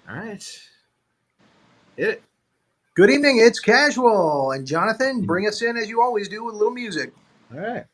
All right. Hit it. Good evening, it's Casual. And Jonathan, bring us in as you always do with a little music. All right.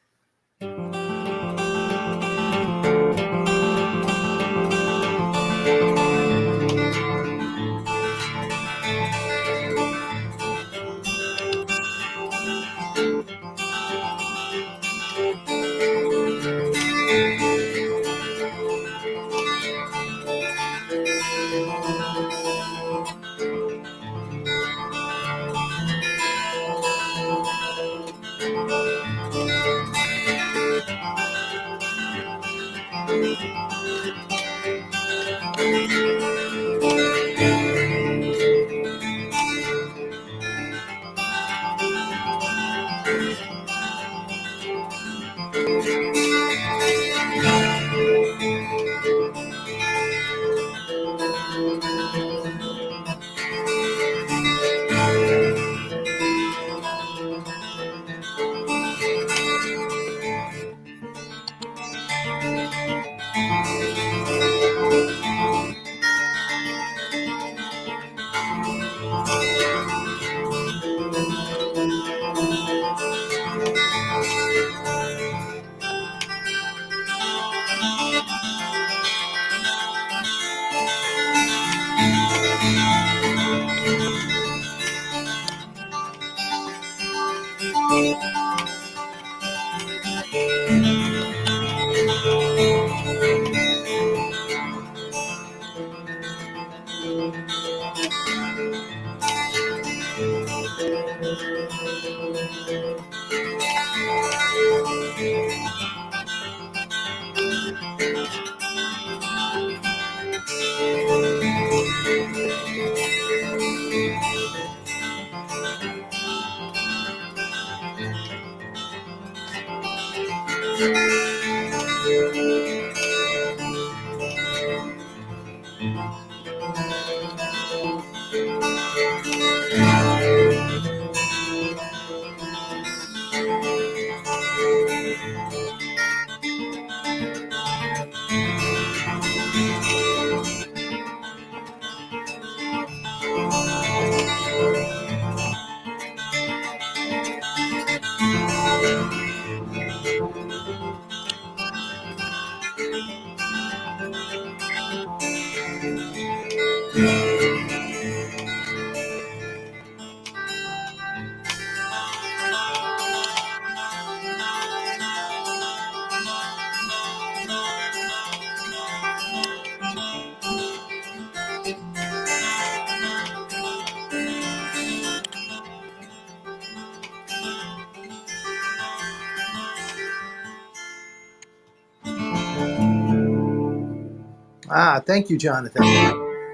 Thank you, Jonathan.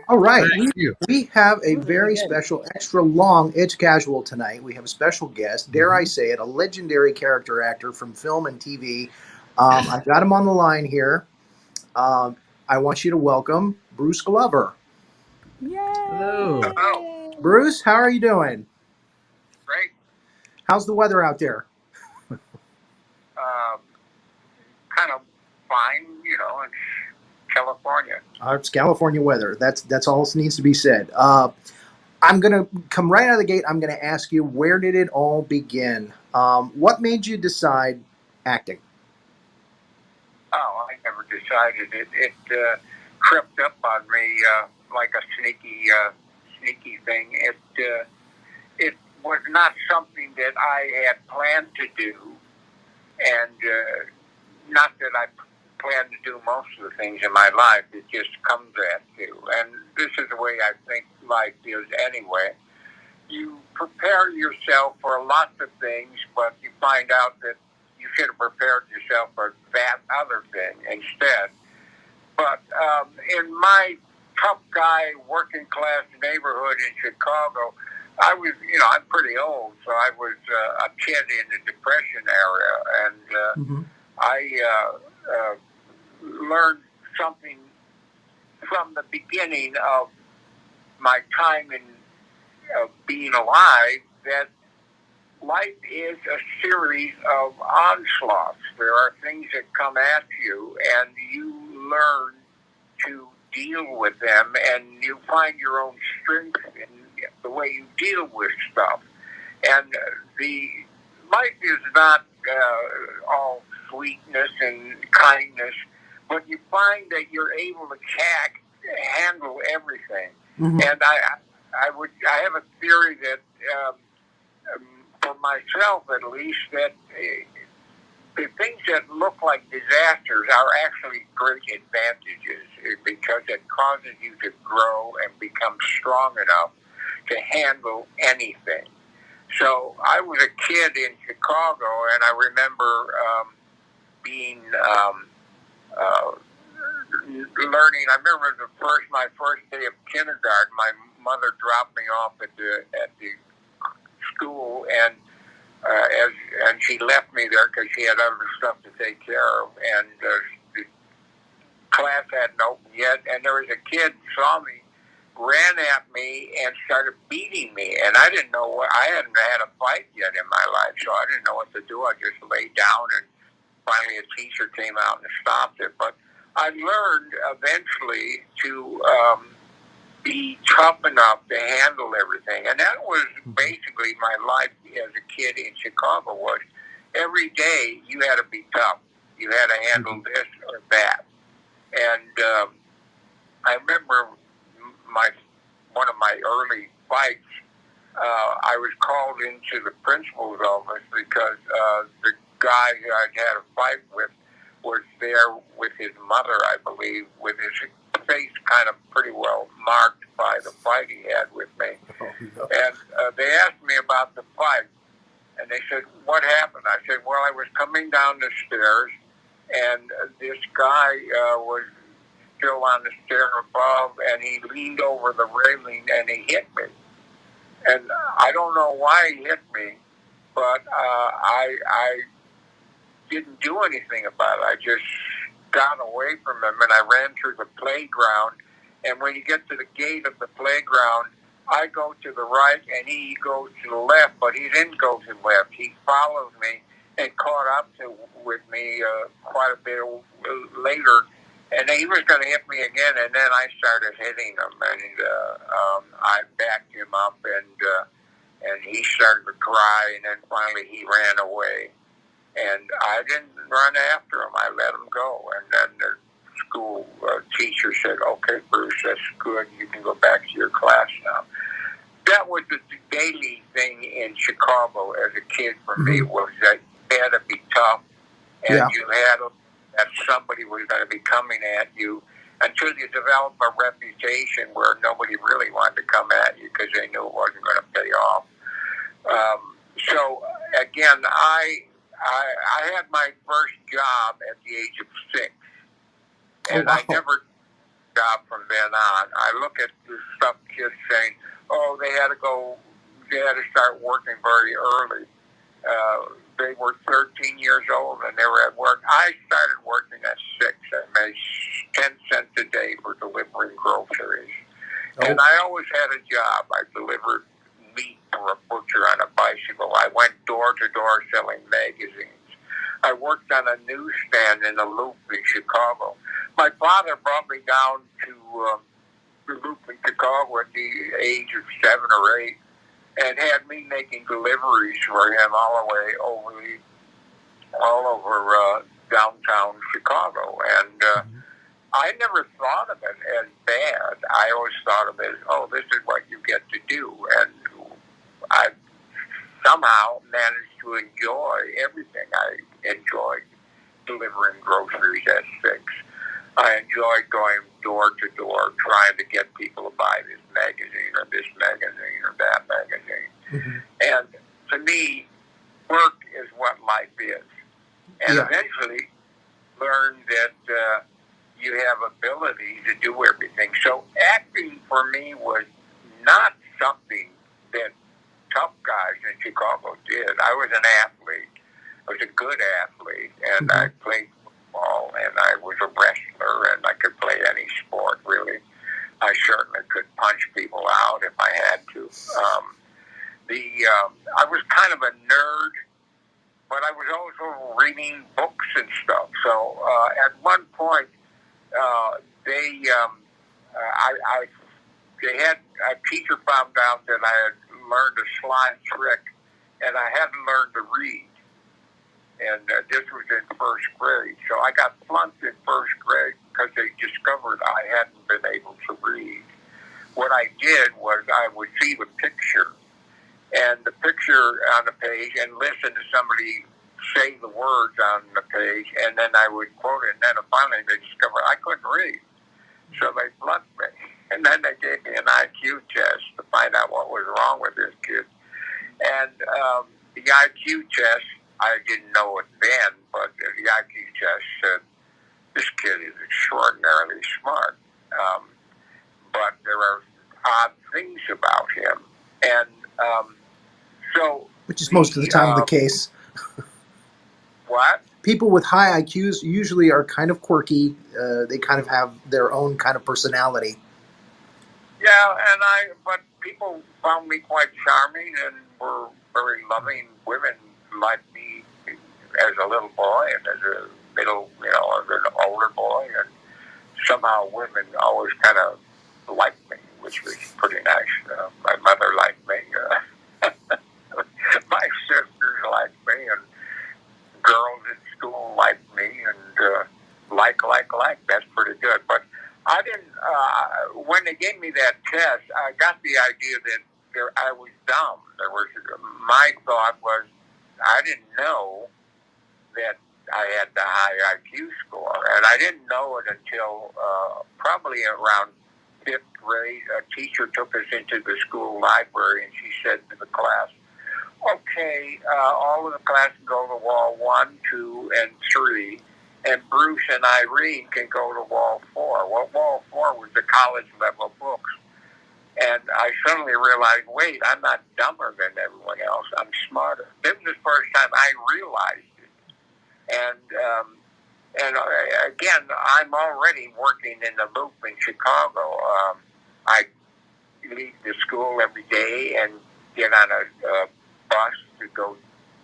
All right, Thank you. we have a very special, extra long It's Casual tonight. We have a special guest, dare I say it, a legendary character actor from film and TV. I've got him on the line here. I want you to welcome Bruce Glover. Yay! Hello. Hello. Bruce, how are you doing? Great. How's the weather out there? Kind of fine, it's California. It's California weather. That's all that needs to be said. I'm gonna come right out of the gate. I'm gonna ask you, where did it all begin? What made you decide acting? Oh, I never decided it. It crept up on me like a sneaky thing. It was not something that I had planned to do, and not that I plan to do most of the things in my life. It just comes at you, and this is the way I think life is anyway. You prepare yourself for lots of things, but you find out that you should have prepared yourself for that other thing instead. But in my tough guy, working class neighborhood in Chicago, I was, I'm pretty old, so I was a kid in the Depression era, and I learned something from the beginning of my time in being alive, that life is a series of onslaughts. There are things that come at you, and you learn to deal with them, and you find your own strength in the way you deal with stuff. And the life is not all sweetness and kindness, but you find that you're able to handle everything. Mm-hmm. And I have a theory that for myself at least, that the things that look like disasters are actually great advantages, because it causes you to grow and become strong enough to handle anything. So I was a kid in Chicago, and I remember being learning. I remember my first day of kindergarten. My mother dropped me off at the school, and and she left me there because she had other stuff to take care of, and the class hadn't opened yet, and there was a kid saw me, ran at me, and started beating me, and I didn't know what. I hadn't had a fight yet in my life, so I didn't know what to do. I just laid down, and finally a teacher came out and stopped it. But I learned eventually to be tough enough to handle everything, and that was basically my life as a kid in Chicago. Was every day you had to be tough. You had to handle this or that. And I remember one of my early fights. I was called into the principal's office because the guy who I'd had a fight with was there with his mother, I believe, with his face kind of pretty well marked by the fight he had with me. Oh, no. And they asked me about the fight, and they said, "What happened?" I said, "Well, I was coming down the stairs, and this guy was still on the stair above, and he leaned over the railing and he hit me. And I don't know why he hit me, but I didn't do anything about it. I just got away from him, and I ran through the playground. And when you get to the gate of the playground, I go to the right, and he goes to the left, but he didn't go to the left. He followed me and caught up with me quite a bit later. And he was going to hit me again, and then I started hitting him, and I backed him up, and he started to cry, and then finally he ran away. And I didn't run after him. I let him go. And then the school teacher said, "Okay, Bruce, that's good. You can go back to your class now." That was the daily thing in Chicago as a kid for me, was that you had to be tough, and you had that somebody was going to be coming at you until you develop a reputation where nobody really wanted to come at you because they knew it wasn't going to pay off. So, again, I had my first job at the age of 6, and I never job from then on. I look at the stuff kids saying, "Oh, they had to start working very early." They were 13 years old and they were at work. I started working at 6. I made 10 cents a day for delivering groceries. And I always had a job. I delivered meat for a butcher on a bicycle. I went door to door selling magazines. I worked on a newsstand in the Loop in Chicago. My father brought me down to the Loop in Chicago at the age of 7 or 8 and had me making deliveries for him all over downtown Chicago. And I never thought of it as bad. I always thought of it as, oh, this is what you get to do. And I somehow managed to enjoy everything. I enjoyed delivering groceries at 6. I enjoyed going door to door trying to get people to buy this magazine or that magazine. And to me, work is what life is. And eventually learned that you have ability to do everything. So acting for me was not something that tough guys in Chicago did. I was an athlete. I was a good athlete, and I played football, and I was a wrestler, and I could play any sport, really. I certainly could punch people out if I had to. I was kind of a nerd, but I was also reading books and stuff. So at one point, they they had a teacher found out that I had learned a sly trick, and I hadn't learned to read. And this was in first grade, so I got flunked in first grade because they discovered I hadn't been able to read. What I did was I would see the picture, and the picture on the page, and listen to somebody say the words on the page, and then I would quote it, and then finally they discovered I couldn't read. So they flunked me. And then they gave me an IQ test to find out what was wrong with this kid. And the IQ test, I didn't know it then, but the IQ test said, this kid is extraordinarily smart. But there are odd things about him. And so... Which is most of the time the case. What? People with high IQs usually are kind of quirky. They kind of have their own kind of personality. Yeah, but people found me quite charming and were very loving. Women liked me as a little boy and as a middle, as an older boy. And somehow women always kind of liked me, which was pretty nice. My mother liked me. My sisters liked me, and girls at school liked me, and like. That's pretty good. But I didn't. When they gave me that test, I got the idea that I was dumb. My thought was I didn't know that I had the high IQ score, and I didn't know it until probably around 5th grade. A teacher took us into the school library, and she said to the class, okay, all of the class can go to wall 1, 2, and 3, and Bruce and Irene can go to wall 4. Well, wall 4 was the college-level books. And I suddenly realized, wait, I'm not dumber than everyone else. I'm smarter. This was the first time I realized it. And again, I'm already working in the loop in Chicago. I leave the school every day and get on a bus to go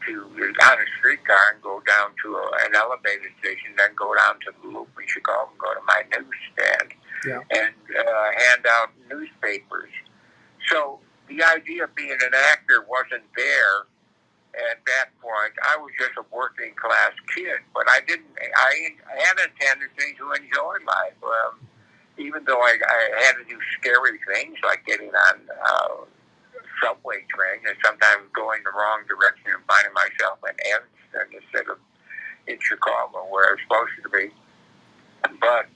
on a streetcar and go down to an elevated station, then go down to the loop in Chicago and go to my newsstand and hand out newspapers. So the idea of being an actor wasn't there at that point. I was just a working class kid, but I had a tendency to enjoy life. Even though I had to do scary things like getting on subway train and sometimes going the wrong direction and finding myself in Evanston instead of in Chicago where I was supposed to be. But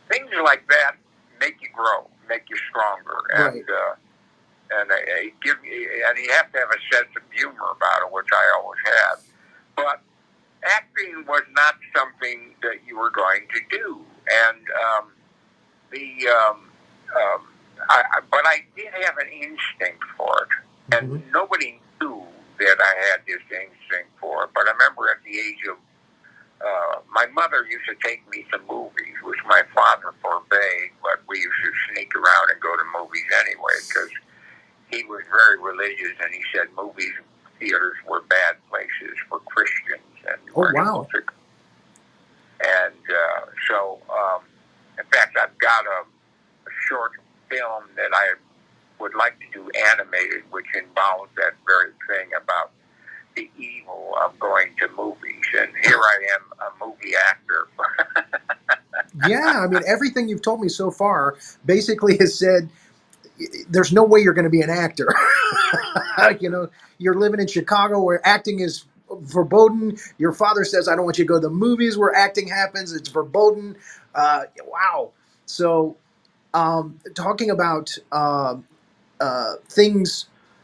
things like that make you grow, make you stronger, right. and you have to have a sense of humor about it, which I always had. But acting was not something that you were going to do, and but I did have an instinct for it, and nobody knew that I had this instinct for it. But I remember at the age of, my mother used to take me to movies, which my father forbade, but we used to sneak around and go to movies anyway, because he was very religious, and he said movie theaters were bad places for Christians. And wow. And so, in fact, I've got a short film that I would like to do animated, which involves that very thing about the evil of going to movies. And here I am, a movie actor. Yeah, I mean, everything you've told me so far basically has said there's no way you're going to be an actor. You're living in Chicago where acting is verboten. Your father says, I don't want you to go to the movies where acting happens. It's verboten. Wow. So talking about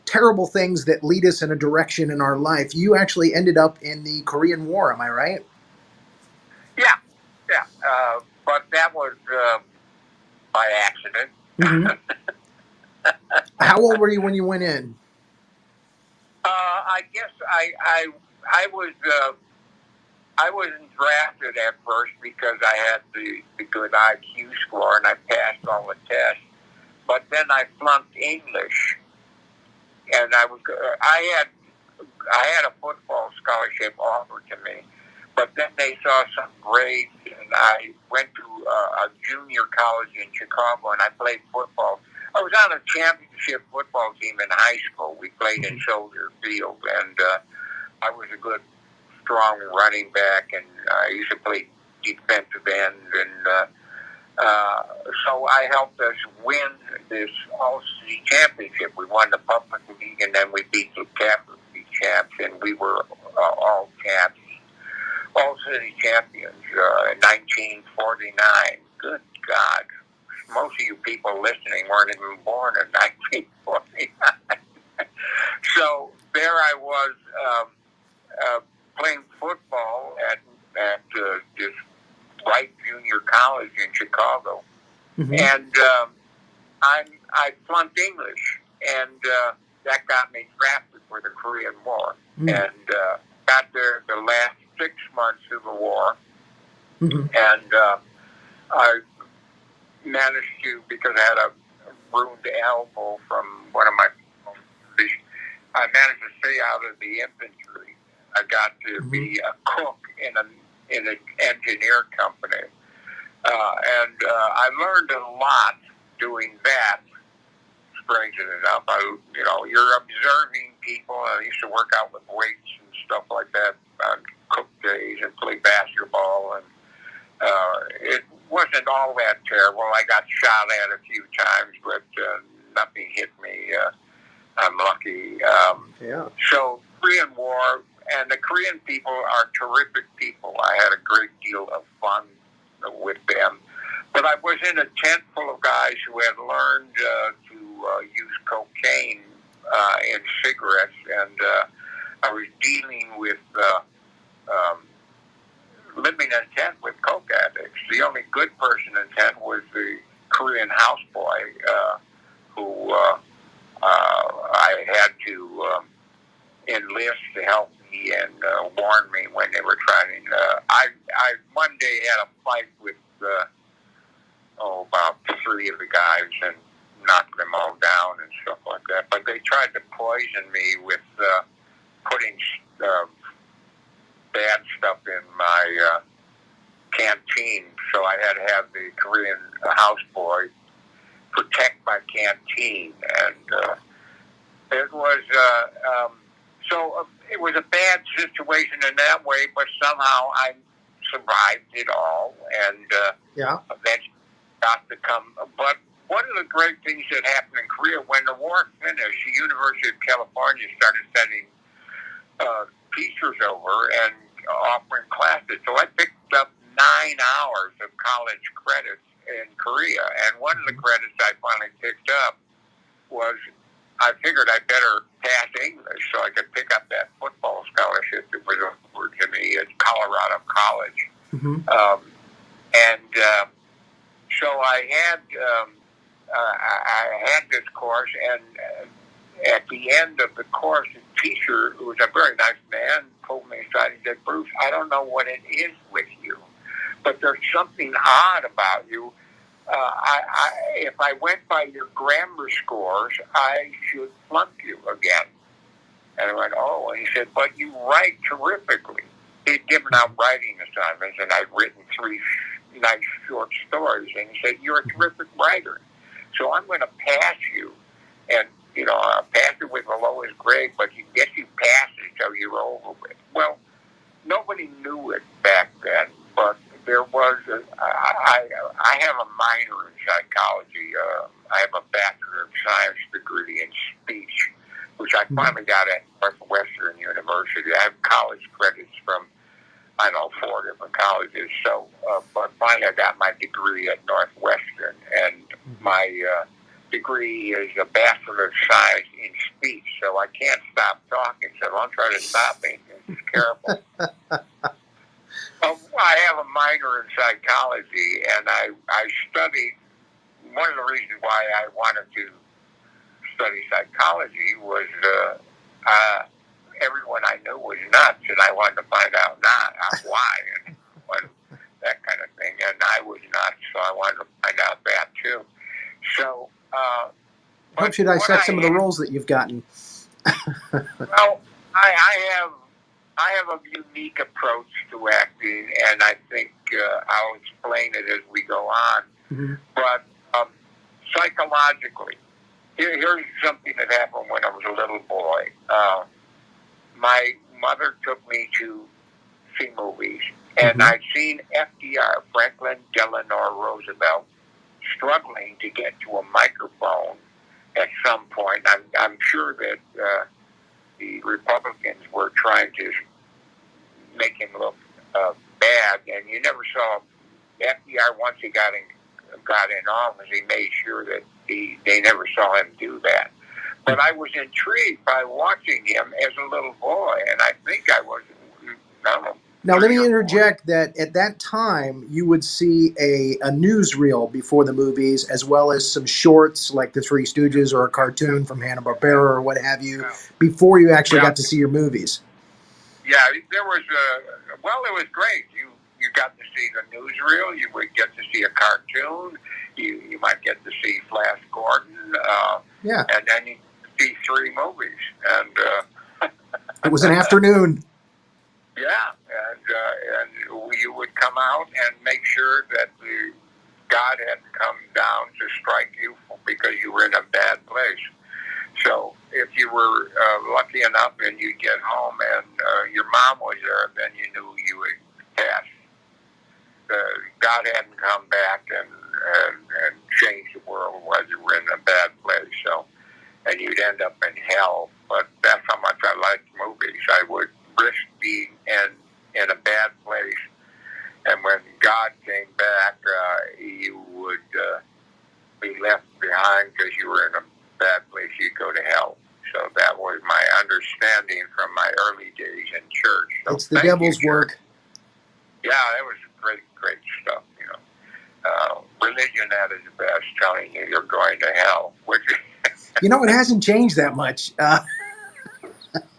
terrible things that lead us in a direction in our life, you actually ended up in the Korean War, am I right? Yeah. But that was by accident. How old were you when you went in? I guess I wasn't drafted at first because I had the good IQ score and I passed all the tests. But then I flunked English, and I had a football scholarship offered to me, But then they saw some grades, and I went to a junior college in Chicago, and I played football. I was on a championship football team in high school. We played in Soldier Field, and I was a good, strong running back, and I used to play defensive end, and so I helped us win this all-city championship. We won the public league, and then we beat the Catholic League champs, and we were all champs. All-city champions in 1949. Good God. Most of you people listening weren't even born in 1949. So there I was playing football at this Wright Junior College in Chicago. And I flunked English, and that got me drafted for the Korean War. And got there the last 6 months of the war, and I managed to, because I had a ruined elbow from one of my, I managed to stay out of the infantry. I got to be a cook in an engineer company, and I learned a lot doing that. Strangely enough, you're observing people. I used to work out with weights and stuff like that on cook days and play basketball, and it wasn't all that terrible. I got shot at a few times, but nothing hit me. I'm lucky. So Korean War, and the Korean people are terrific people. I had a great deal of fun with them. But I was in a tent full of guys who had learned to use cocaine in cigarettes, and I was dealing with living in a tent with coke addicts. The only good person in tent was the Korean houseboy who I had to enlist to help me and warn me when they were trying. I one day had a fight with about 3 of the guys and knocked them all down and stuff like that. But they tried to poison me with putting bad stuff in my canteen. So I had to have the Korean houseboy protect my canteen. And it was it was a bad situation in that way, but somehow I survived it all, and eventually got to come. But one of the great things that happened in Korea, when the war finished, the University of California started sending teachers over and offering classes. So I picked up 9 hours of college credits in Korea, and one of the credits I finally picked up was, I figured I better pass English so I could pick up that football scholarship that was offered to me at Colorado College. So I had this course, and at the end of the course, the teacher, who was a very nice man, pulled me aside and said, "Bruce, I don't know what it is with you, but there's something odd about you. If I went by your grammar scores, I should flunk you again." And I went, "Oh," and he said, "but you write terrifically." He'd given out writing assignments, and I'd written 3 nice short stories, and he said, "You're a terrific writer, so I'm going to pass you, and I'll pass you with the lowest grade, but you get you past it so you're over with." Well, nobody knew it back then, but there was I have a minor in psychology. I have a Bachelor of Science degree in speech, which I finally got at Northwestern University. I have college credits from, 4 different colleges. So, but finally I got my degree at Northwestern, and my degree is a Bachelor of Science in speech. So I can't stop talking. So don't try to stop me. It's terrible. I have a minor in psychology, and I studied. One of the reasons why I wanted to study psychology was everyone I knew was nuts, and I wanted to find out why and that kind of thing. And I was nuts, so I wanted to find out that too. So, helps you dissect some of the roles that you've gotten. Well, I I have a unique approach to acting, and I think I'll explain it as we go on. Mm-hmm. But psychologically, here's something that happened when I was a little boy. My mother took me to see movies, and Mhm. I'd seen FDR, Franklin Delano Roosevelt, struggling to get to a microphone at some point. I'm sure that the Republicans were trying to make him look bad, and you never saw FDR once he got in office. He made sure that they never saw him do that. But I was intrigued by watching him as a little boy, and I think I was, I don't know. Now, let me interject that at that time, you would see a newsreel before the movies, as well as some shorts like The Three Stooges or a cartoon from Hanna-Barbera or what have you, before you actually got to see your movies. Yeah, there was well, it was great. You got to see the newsreel. You would get to see a cartoon. You might get to see Flash Gordon. Yeah. And then you see 3 movies. And it was an afternoon. Yeah, and you would come out and make sure that God hadn't come down to strike you because you were in a bad place. So if you were lucky enough and you'd get home and your mom was there, then you knew you would pass. God hadn't come back and changed the world while you were in a bad place. So, and you'd end up in hell. But that's how much I liked movies. I would risk being in a bad place, and when God came back, you would be left behind because you were in a bad place. You'd go to hell. So that was my understanding from my early days in church. So it's the devil's work. Yeah, that was great stuff. Religion at its best, telling you you're going to hell. Which it hasn't changed that much.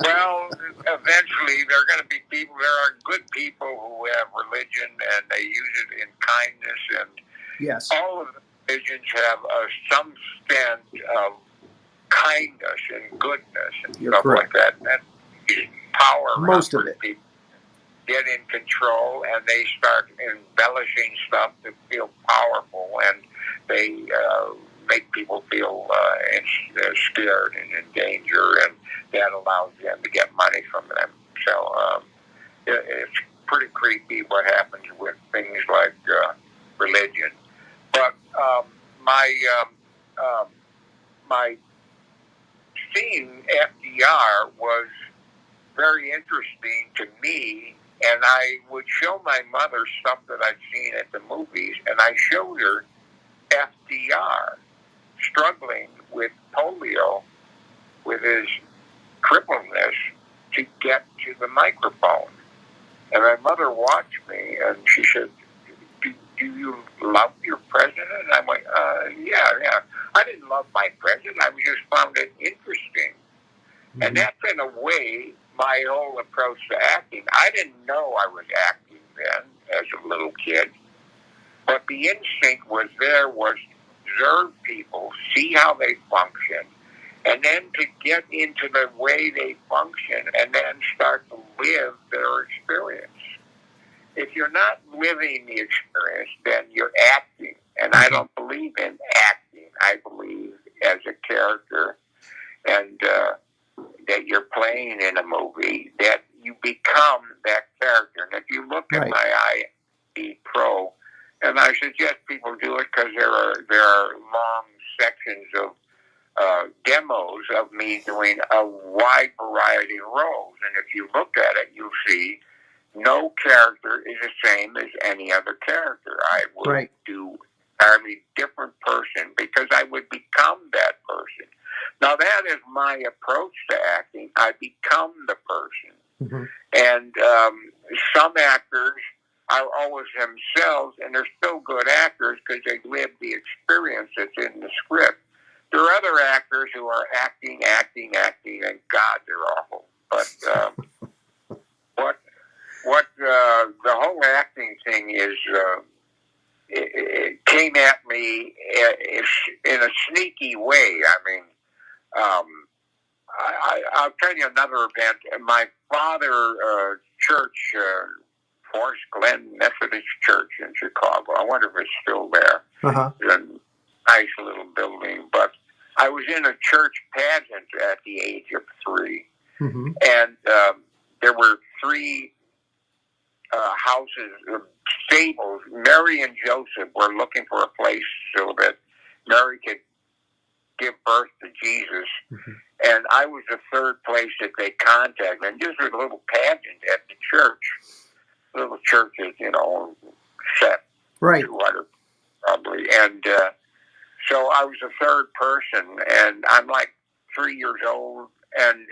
Well, eventually there are going to be people. There are good people who have religion and they use it in kindness, and yes, all of the religions have some extent of kindness and goodness and You're stuff correct. like that. And power most of it. People get in control and they start embellishing stuff to feel powerful, and they make people feel scared and in danger, and that allows them to get money from them. So it's pretty creepy what happens with things like religion. But my seeing FDR was very interesting to me, and I would show my mother stuff that I'd seen at the movies, and I showed her FDR struggling with polio, with his crippledness, to get to the microphone. And my mother watched me, and she said, do you love your president? And I went, yeah. I didn't love my president. I just found it interesting. Mm-hmm. And that's, in a way, my whole approach to acting. I didn't know I was acting then as a little kid, but the instinct was there, was to observe people, see how they function, and then to get into the way they function and then start to live their experience. If you're not living the experience, then you're acting. And I don't believe in acting. I believe as a character, and that you're playing in a movie, that you become that character. And if you look at my IE Pro, and I suggest people do it because there are long sections of demos of me doing a wide variety of roles. And if you look at it, you'll see no character is the same as any other character. I would do a different person because I would become that person. Now, that is my approach to acting. I become the person. Mm-hmm. And some actors are always themselves, and they're still good actors because they live the experience that's in the script. There are other actors who are acting, and God, they're awful. But what the whole acting thing is, it came at me in a sneaky way. I mean, I'll tell you another event. My father church, Forest Glen Methodist Church in Chicago. I wonder if it's still there. Uh-huh. It's a nice little building. But I was in a church pageant at the age of 3. Mm-hmm. And there were 3 houses, stables. Mary and Joseph were looking for a place so that Mary could give birth to Jesus. Mm-hmm. And I was the 3rd place that they contacted. And just a little pageant at the church. Little churches, set Right. 200 probably. And so I was the 3rd person, and I'm like 3 years old, and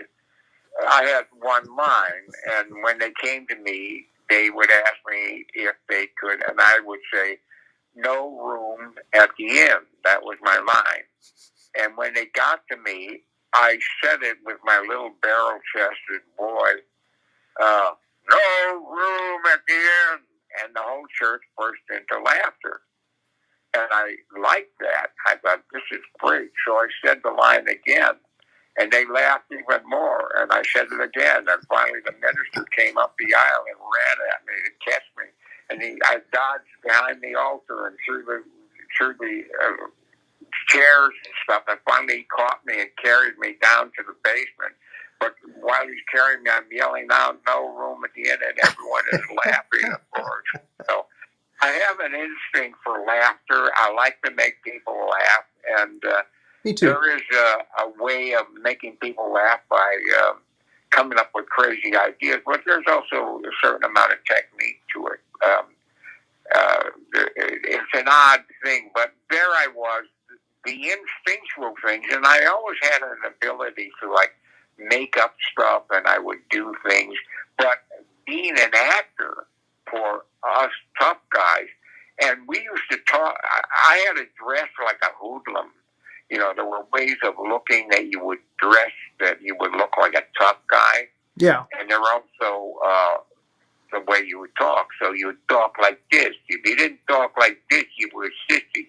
I had one line. And when they came to me, they would ask me if they could, and I would say, no room at the inn. That was my line. And when they got to me, I said it with my little barrel-chested boy, no room at the inn. And the whole church burst into laughter. And I liked that. I thought, this is great. So I said the line again. And they laughed even more. And I said it again. And finally the minister came up the aisle and ran at me to catch me. And I dodged behind the altar and through the chairs and stuff. And finally he caught me and carried me down to the basement. But while he's carrying me, I'm yelling out, no room at the inn, and everyone is laughing, of course. So I have an instinct for laughter. I like to make people laugh. And Me too. there is a way of making people laugh by coming up with crazy ideas, but there's also a certain amount of technique to it. It's an odd thing, but there I was, the instinctual things, and I always had an ability to make up stuff, and I would do things. But being an actor for us tough guys, and we used to talk, I had to dress like a hoodlum. There were ways of looking that you would dress that you would look like a tough guy. Yeah. And there were also the way you would talk. So you would talk like this. If you didn't talk like this, you were a sissy.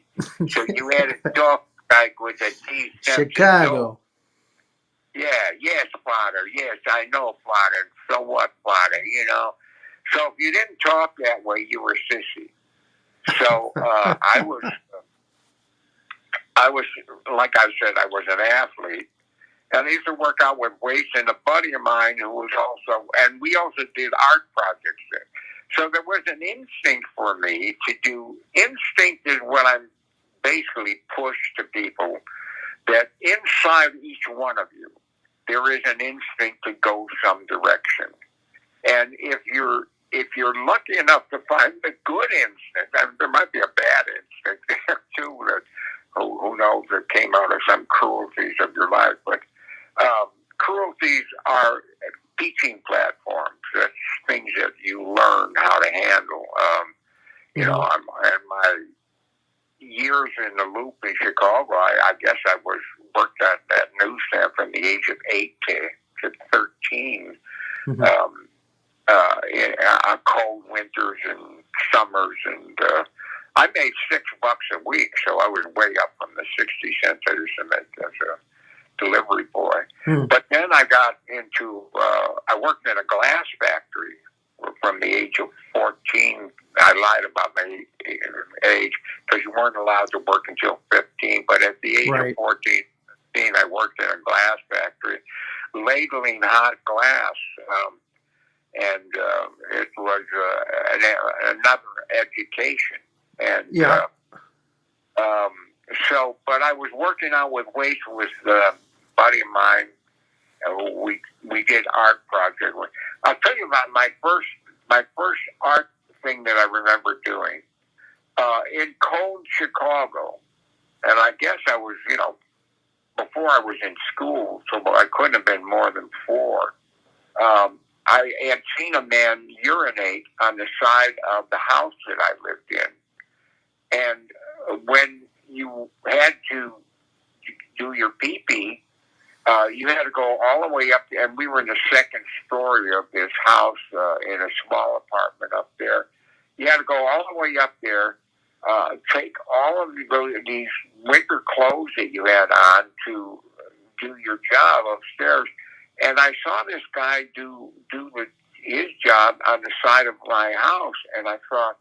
So you had to talk like with a D. Chicago. Yeah, yes, Father. Yes, I know, Father. So what, Father? So if you didn't talk that way, you were sissy. So I was, like I said, I was an athlete. And I used to work out with weights, and a buddy of mine who was also, and we also did art projects there. So there was an instinct for me to do, instinct is what I'm basically pushed to people, that inside each one of you, there is an instinct to go some direction. And if you're lucky enough to find the good instinct, and there might be a bad instinct there too, that who knows, that came out of some cruelties of your life, but cruelties are teaching platforms. That's things that you learn how to handle. In my years in the loop in Chicago, I guess I worked at that newsstand from the age of 8 to 13. Mm-hmm. On cold winters and summers, and I made $6 a week, so I was way up from the 60 cents I used to make as a delivery boy. Mm. But then I got into, I worked in a glass factory from the age of 14. I lied about my age because you weren't allowed to work until 15, but at the age of 14, 15, I worked in a glass factory, ladling hot glass. And it was another education. And but I was working out with weights with a buddy of mine. We did art project. I'll tell you about my first art thing that I remember doing in cold Chicago. And I guess I was, before I was in school, so I couldn't have been more than 4. I had seen a man urinate on the side of the house that I lived in. And when you had to do your pee-pee, you had to go all the way up, and we were in the 2nd story of this house in a small apartment up there. You had to go all the way up there, take all of these winter clothes that you had on to do your job upstairs, And I saw this guy do his job on the side of my house, and I thought,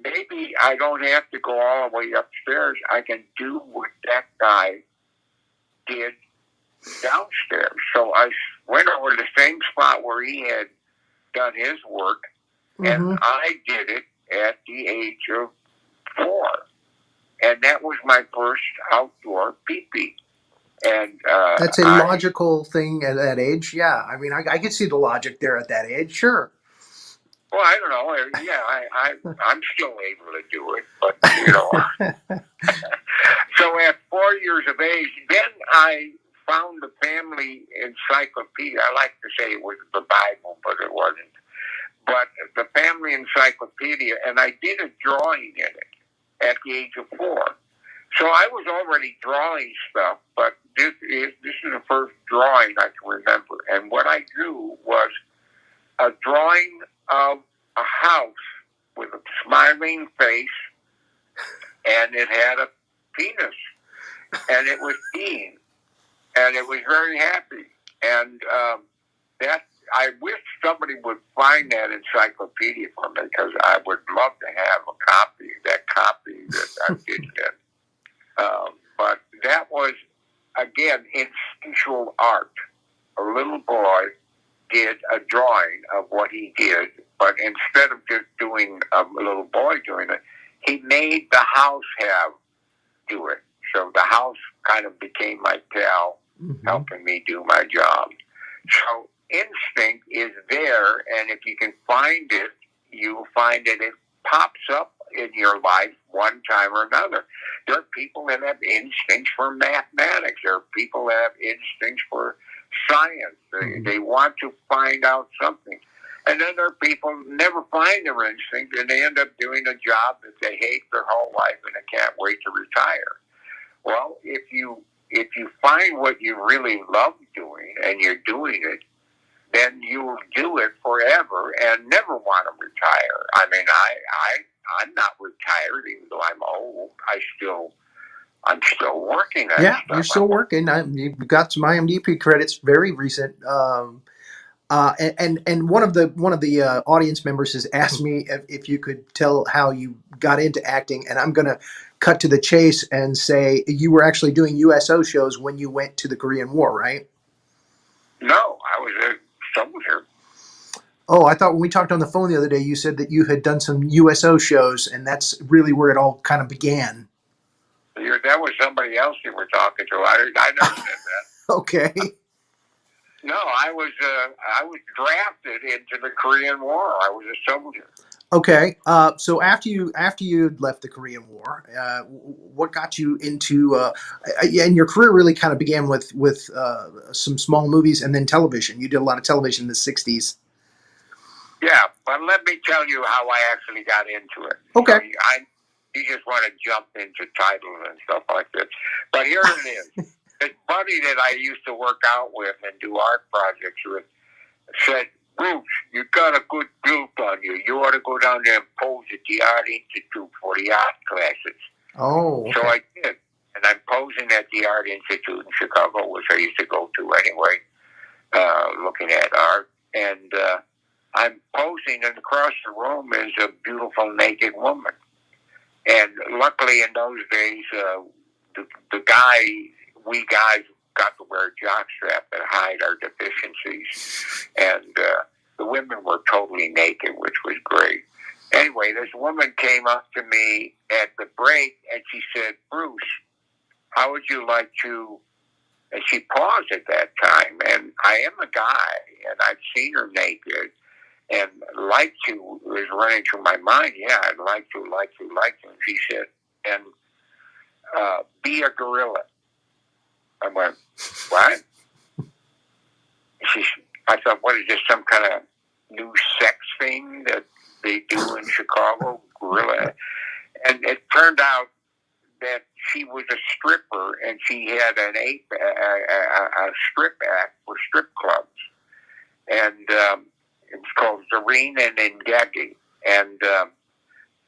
maybe I don't have to go all the way upstairs. I can do what that guy did downstairs. So I went over to the same spot where he had done his work, and I did it at the age of 4. And that was my first outdoor pee-pee. And that's a logical thing at that age. Yeah, I mean, I could see the logic there at that age. Sure. Well, I don't know. Yeah, I'm still able to do it, but you know. So at 4 years of age, then I found the family encyclopedia. I like to say it was the Bible, but it wasn't. But the family encyclopedia, and I did a drawing in it at the age of 4. So I was already drawing stuff, but this is the first drawing I can remember. And what I drew was a drawing of a house with a smiling face, and it had a penis, and it was peeing, and it was very happy. And that I wish somebody would find that encyclopedia for me, because I would love to have a copy, that copy that I did then. But that was, again, instinctual art. A little boy did a drawing of what he did, but instead of just doing a little boy doing it, he made the house do it. So the house kind of became my pal, helping me do my job. So instinct is there, and if you can find it, you'll find that it pops up in your life one time or another. There are people that have instincts for mathematics. There are people that have instincts for science. They want to find out something. And then there are people who never find their instinct, and they end up doing a job that they hate their whole life, and they can't wait to retire. Well, if you find what you really love doing, and you're doing it, then you will do it forever and never want to retire. I mean, I'm not retired, even though I'm old. I'm still working. Yeah, you're still working. You've got some IMDb credits, very recent. And one of the audience members has asked me if you could tell how you got into acting, and I'm going to cut to the chase and say you were actually doing USO shows when you went to the Korean War, right? No, I was a soldier. Oh, I thought when we talked on the phone the other day, you said that you had done some USO shows, and that's really where it all kind of began. That was somebody else you were talking to. I never said that. Okay. No, I was drafted into the Korean War. I was a soldier. Okay. So after you left the Korean War, what got you into? And your career really kind of began with some small movies and then television. You did a lot of television in the '60s. Yeah, but let me tell you how I actually got into it. Okay. So you just want to jump into titles and stuff like that. But here it is. This buddy that I used to work out with and do art projects with said, "Bruce, you got a good build on you. You ought to go down there and pose at the Art Institute for the art classes." Oh. Okay. So I did. And I'm posing at the Art Institute in Chicago, which I used to go to anyway, looking at art. And I'm posing, and across the room is a beautiful naked woman. And luckily in those days, we guys got to wear a jockstrap that hide our deficiencies. And the women were totally naked, which was great. Anyway, this woman came up to me at the break, and she said, "Bruce, how would you like to..." And she paused at that time, and I am a guy, and I've seen her naked, and like to was running through my mind. Yeah, I'd like to. And she said, "And be a gorilla." I went, "What?" I thought, what is this, some kind of new sex thing that they do in Chicago? Gorilla. And it turned out that she was a stripper, and she had a strip act for strip clubs. And it was called Zareen and Ngagi. And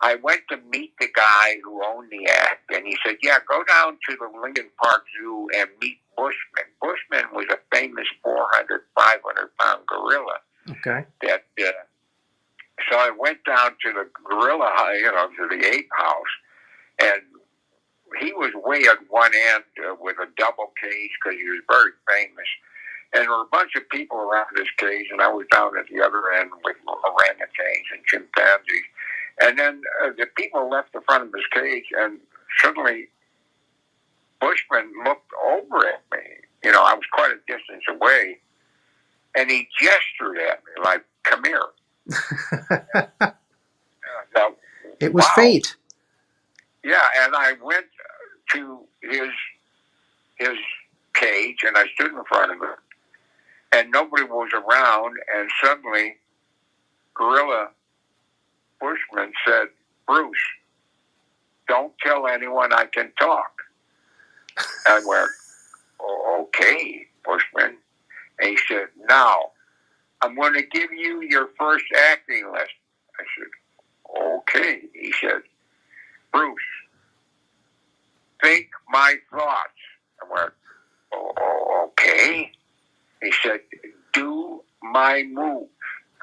I went to meet the guy who owned the act, and he said, yeah, go down to the Lincoln Park Zoo and meet Bushman. Bushman was a famous 400, 500-pound gorilla. Okay. That, so I went down to the gorilla, to the ape house, and he was way at one end with a double cage because he was very famous. And there were a bunch of people around this cage, and I was down at the other end with orangutans and chimpanzees. And then the people left the front of his cage, and suddenly Bushman looked over at me. I was quite a distance away, and he gestured at me like, come here. Now, It was wow. fate. Yeah, and I went to his cage, and I stood in front of it, and nobody was around, and suddenly Gorilla Bushman said, Bruce, don't tell anyone I can talk. I went, oh, okay, Bushman. And he said, now, I'm going to give you your first acting lesson. I said, okay. He said, Bruce, think my thoughts. I went, oh, okay. He said, do my moves.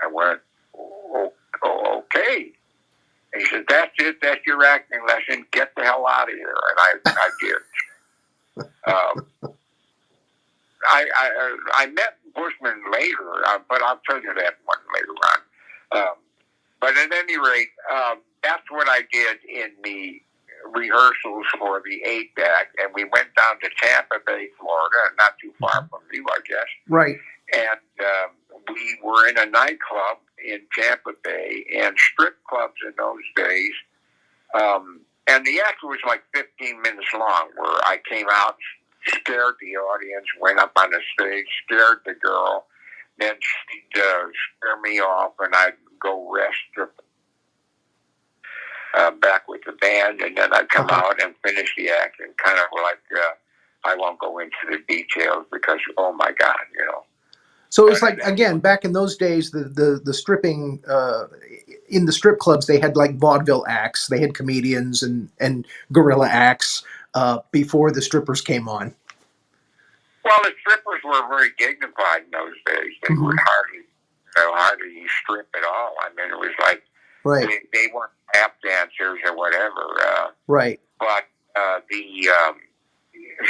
I went, oh, okay. And he said, that's it. That's your acting lesson. Get the hell out of here. And I did. I met Bushman later, but I'll tell you that one later on. But at any rate, that's what I did in the rehearsals for the 8th act, and we went down to Tampa Bay, Florida, not too far from you, I guess. Right. And we were in a nightclub in Tampa Bay, and strip clubs in those days. And the act was like 15 minutes long, where I came out, scared the audience, went up on the stage, scared the girl, then she'd scare me off, and I'd go rest back with the band, and then I'd come out and finish the act, and kind of like, I won't go into the details because, oh my God, So it's like, again, back in those days, the stripping, in the strip clubs, they had like vaudeville acts, they had comedians and gorilla acts before the strippers came on. Well, the strippers were very dignified in those days. They would hardly strip at all. I mean, it was like, right. They weren't lap dancers or whatever. Right. But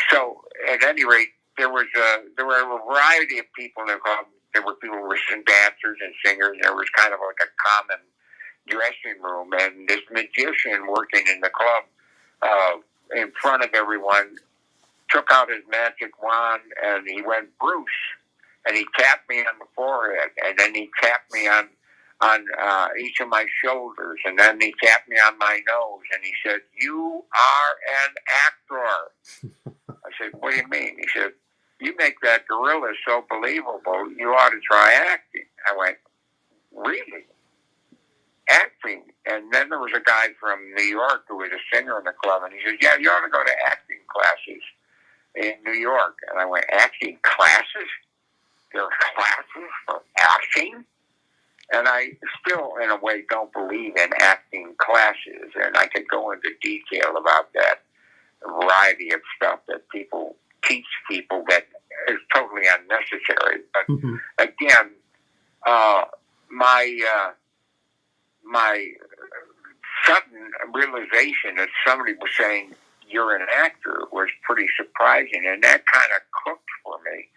so at any rate, there were a variety of people in the club. There were people who were dancers and singers. There was kind of like a common dressing room, and this magician working in the club in front of everyone took out his magic wand, and he went, Bruce, and he tapped me on the forehead, and then he tapped me on each of my shoulders, and then he tapped me on my nose, and he said, you are an actor. I said, what do you mean? He said, you make that gorilla so believable, you ought to try acting. I went, really? Acting? And then there was a guy from New York who was a singer in the club, and he said, yeah, you ought to go to acting classes in New York. And I went, acting classes? There are classes for acting? And I still, in a way, don't believe in acting classes, and I could go into detail about that variety of stuff that people teach people that is totally unnecessary. But again, my sudden realization that somebody was saying you're an actor was pretty surprising, and that kind of cooked for me.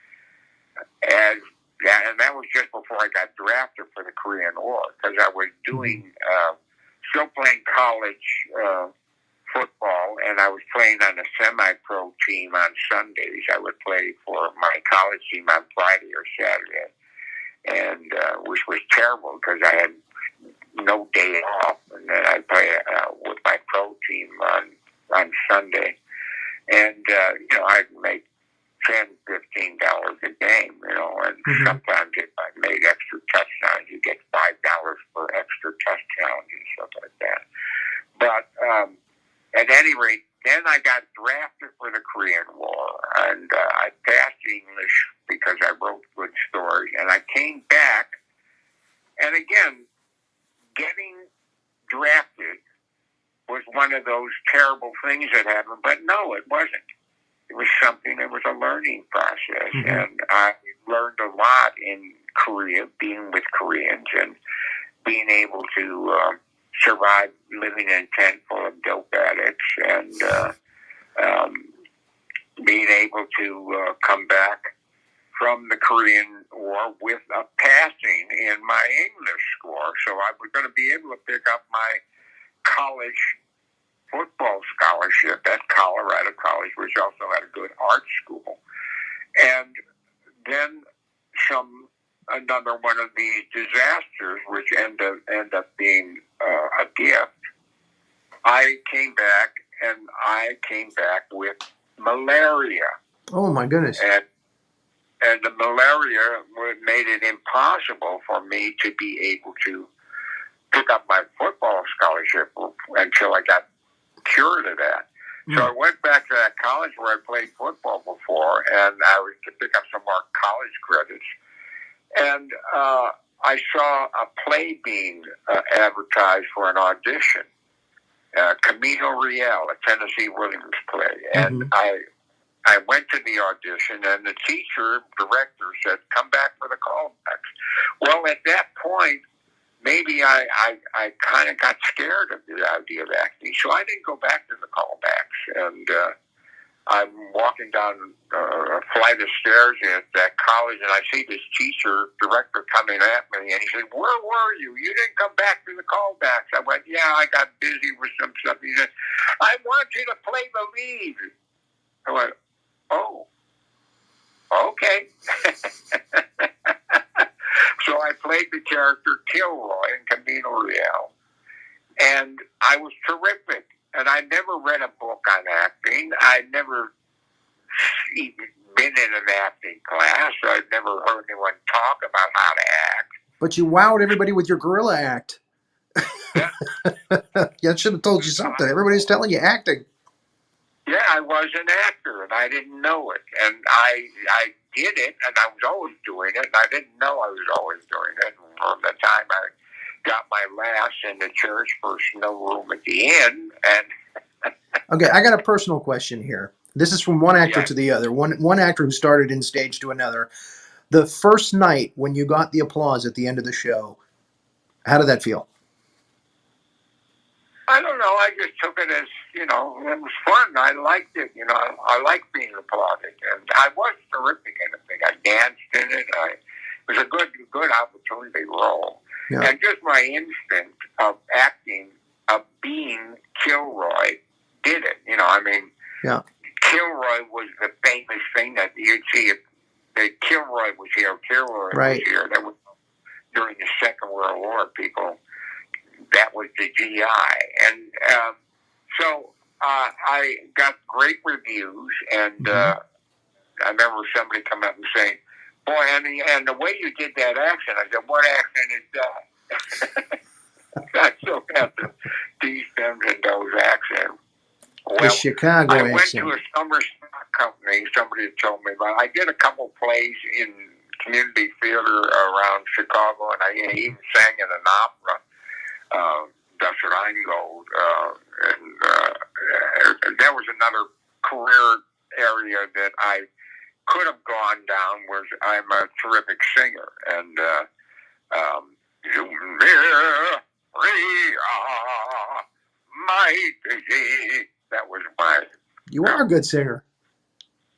And that was just before I got drafted for the Korean War, because I was doing still playing college football, and I was playing on a semi-pro team on Sundays. I would play for my college team on Friday or Saturday, and which was terrible because I had no day off, and then I'd play with my pro team on Sunday, and I'd make $10, $15 a game, and sometimes if I made extra touchdowns, you get $5 for extra touchdowns and stuff like that. But at any rate, then I got drafted for the Korean War, and I passed English because I wrote good stories, and I came back, and again, getting drafted was one of those terrible things that happened, but no, it wasn't. It was something that was a learning process, and I learned a lot in Korea, being with Koreans and being able to survive living in a tent full of dope addicts and being able to come back from the Korean War with a passing in my English score. So I was going to be able to pick up my college football scholarship at Colorado College, which also had a good art school. And then another one of these disasters, which end up being a gift. I came back with malaria. Oh my goodness! And the malaria made it impossible for me to be able to pick up my football scholarship until I got cured of that. So I went back to that college where I played football before, and I was to pick up some more college credits. And I saw a play being advertised for an audition, Camino Real, a Tennessee Williams play. And I went to the audition, and the director said, "Come back for the callbacks." Well, at that point, maybe I kind of got scared of the idea of acting, so I didn't go back to the callbacks. And I'm walking down a flight of stairs at that college, and I see this director coming at me, and he said, "Where were you? You didn't come back to the callbacks." I went, "Yeah, I got busy with some stuff." He said, "I want you to play the lead." I went, "Oh, okay." So I played the character Kilroy in Camino Real, and I was terrific. And I never read a book on acting. I'd never even been in an acting class. I'd never heard anyone talk about how to act. But you wowed everybody with your gorilla act. Yeah. Yeah, I should have told you something. Everybody's telling you acting. Yeah, I was an actor, and I didn't know it. And I did it, and I was always doing it, and I didn't know I was always doing it. And from the time I got my laughs in the church for No Room at the Inn, and Okay, I got a personal question here. This is from one actor to the other. One actor who started in stage to another. The first night when you got the applause at the end of the show, how did that feel? I don't know. I just took it as, it was fun. I liked it. I liked being applauded. And I was terrific in the thing. I danced in it. It was a good opportunity role. Yeah. And just my instinct of acting, of being Kilroy, did it. Yeah. Kilroy was the famous thing that you'd see it. That Kilroy was here. Kilroy was here. That was during the Second World War. That was the GI. And so I got great reviews, and I remember somebody coming up and saying, "Boy, and the way you did that accent," I said, "What accent is that?" I still have to tease them in those accents. Well, the Chicago I went accent. to a summer stock company, somebody had told me about it. I did a couple plays in community theater around Chicago, and I even sang in an opera. Das Rheingold, and there was another career area that I could have gone down where I'm a terrific singer, and that was my... You are a good singer.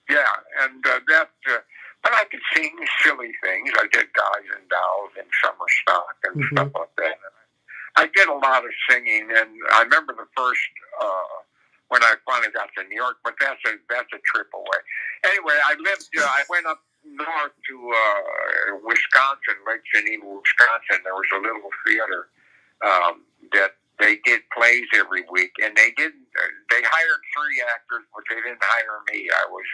Yeah, and but I could sing silly things. I did Guys and Dolls and Summer Stock and stuff like that. I did a lot of singing, and I remember the first when I finally got to New York. But that's a trip away. Anyway, I went up north to Wisconsin, Lake Geneva, Wisconsin. There was a little theater that they did plays every week, and they hired 3 actors, but they didn't hire me. I was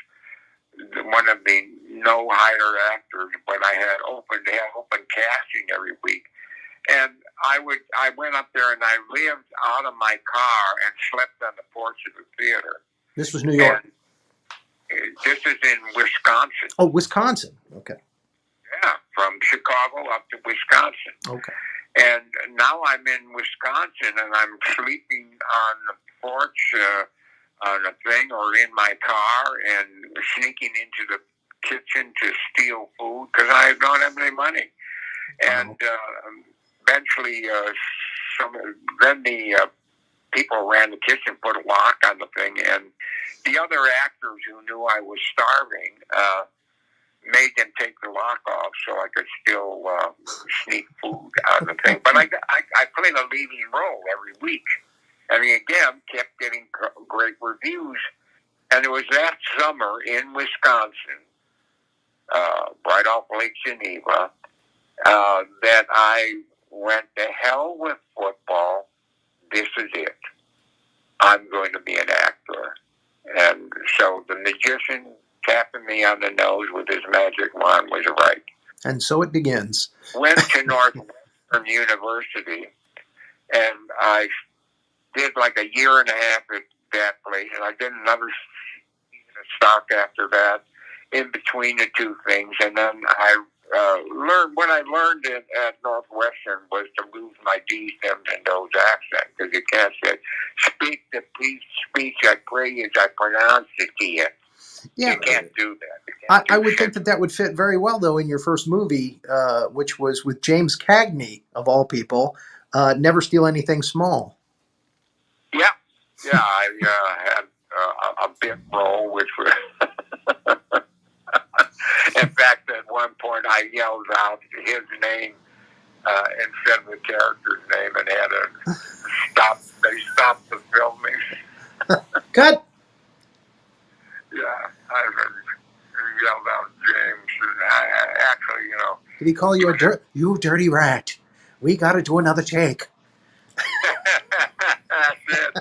one of the no hire actors, but they had open casting every week. And I went up there, and I lived out of my car and slept on the porch of the theater. This was New York. And this is in Wisconsin. Oh, Wisconsin. Okay. Yeah, from Chicago up to Wisconsin. Okay. And now I'm in Wisconsin, and I'm sleeping on the porch on a thing or in my car and sneaking into the kitchen to steal food because I don't have any money. And eventually, then the people around the kitchen put a lock on the thing, and the other actors who knew I was starving made them take the lock off so I could still sneak food out of the thing. But I played a leading role every week. I mean, again, kept getting great reviews. And it was that summer in Wisconsin, right off Lake Geneva, that I went to hell with football. This is it. I'm going to be an actor. And so the magician tapping me on the nose with his magic wand was right. And so it begins. Went to Northwestern University, and I did like a year and a half at that place, and I did another season of stock after that, in between the two things. And then I learned, what I learned at Northwestern was to lose my D stems and those accents, because you can't say, speak the speech I pray as I pronounce it to you. Yeah, you can't do that. I would think that would fit very well, though, in your first movie, which was with James Cagney, of all people, Never Steal Anything Small. Yeah, I had a bit role, which was... In fact, at one point, I yelled out his name instead of the character's name, and had to stop. They stopped the filming. Cut. Yeah, I yelled out James, and I actually, Did he call you you dirty rat? We got to do another take. That's it.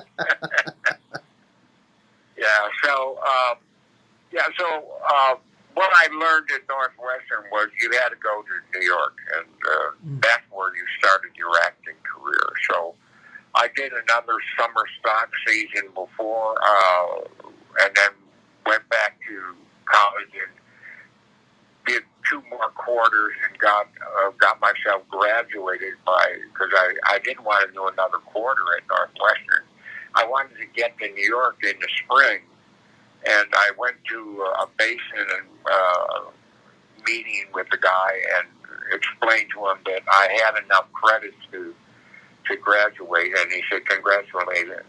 So what I learned at Northwestern was you had to go to New York, and that's where you started your acting career. So I did another summer stock season before, and then went back to college and did 2 more quarters and got myself graduated because I didn't want to do another quarter at Northwestern. I wanted to get to New York in the spring, and I went to a basin and meeting with the guy and explained to him that I had enough credits to graduate, and he said, congratulations,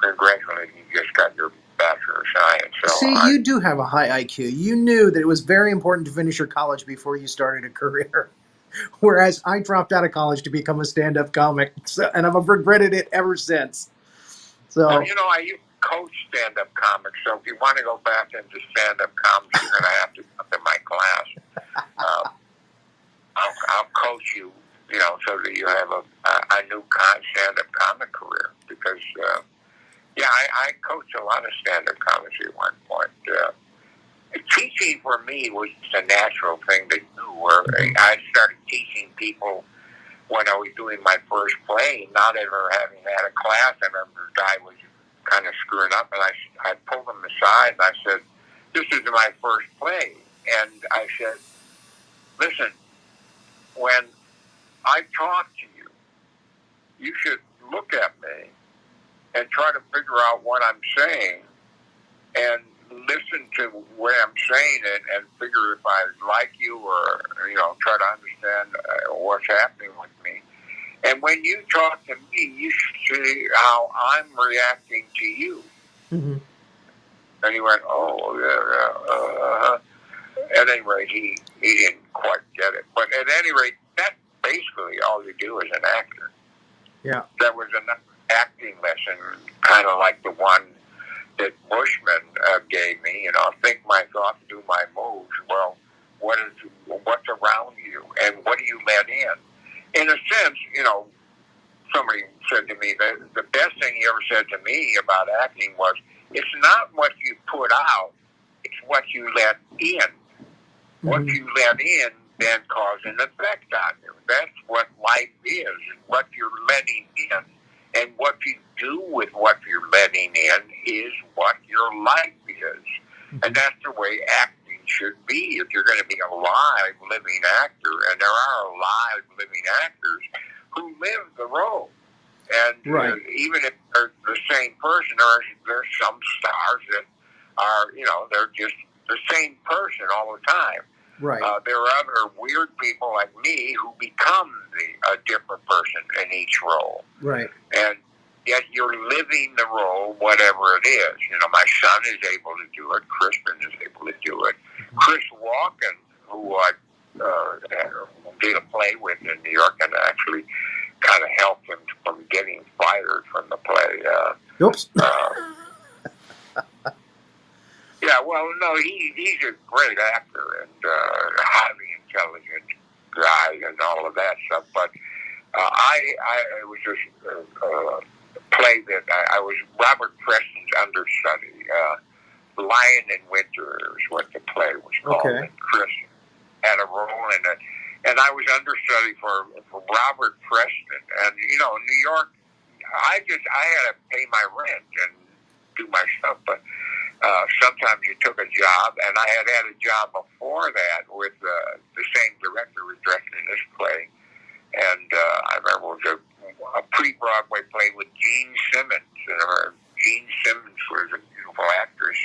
you just got your Bachelor of Science. So see, you do have a high IQ. You knew that it was very important to finish your college before you started a career. Whereas I dropped out of college to become a stand-up comic, and I've regretted it ever since. So, well, I used to coach stand-up comics, so if you want to go back into stand-up comics, you're going to have to come to my class. I'll coach you, so that you have a new stand-up comic career, because... I coached a lot of stand-up comics at one point. Teaching for me was just a natural thing to do, where I started teaching people when I was doing my first play, not ever having had a class. I remember the guy was kind of screwing up, and I pulled him aside, and I said, this is my first play. And I said, listen, when I talk to you, you should look at me and try to figure out what I'm saying, and listen to what I'm saying, and figure if I like you, or try to understand what's happening with me. And when you talk to me, you should see how I'm reacting to you. mm-hmm. And he went, oh yeah. At any rate, he didn't quite get it. But at any rate, that's basically all you do as an actor. Yeah. That was another acting lesson, kind of like the one that Bushman gave me. Think my thoughts, do my moves. Well, what's around you, and what do you let in? In a sense, somebody said to me that the best thing he ever said to me about acting was, it's not what you put out, it's what you let in. Mm-hmm. What you let in then cause an effect on you. That's what life is, what you're letting in. And what you do with what you're letting in is what your life is. And that's the way acting should be. If you're going to be a live, living actor, and there are live, living actors, who live the role. And Right. even if they're the same person, there's some stars that are, they're just the same person all the time. Right. There are other weird people like me who become a different person in each role. Right. And yet you're living the role, whatever it is. My son is able to do it. Kristen is able to do it. Chris Walken, who I did a play with in New York and actually kind of helped him from getting fired from the play. Oops. Yeah, well, no, he's a great actor and highly intelligent guy and all of that stuff. But it was just a play that I was Robert Preston's understudy. Lion in Winter is what the play was called. Okay. And Chris had a role in it. And I was understudy for Robert Preston. And, in New York, I had to pay my rent and do my stuff. But sometimes you took a job, and I had a job before that with the same director who was directing this play. And I remember it was a pre-Broadway play with Gene Simmons. And Gene Simmons was a beautiful actress.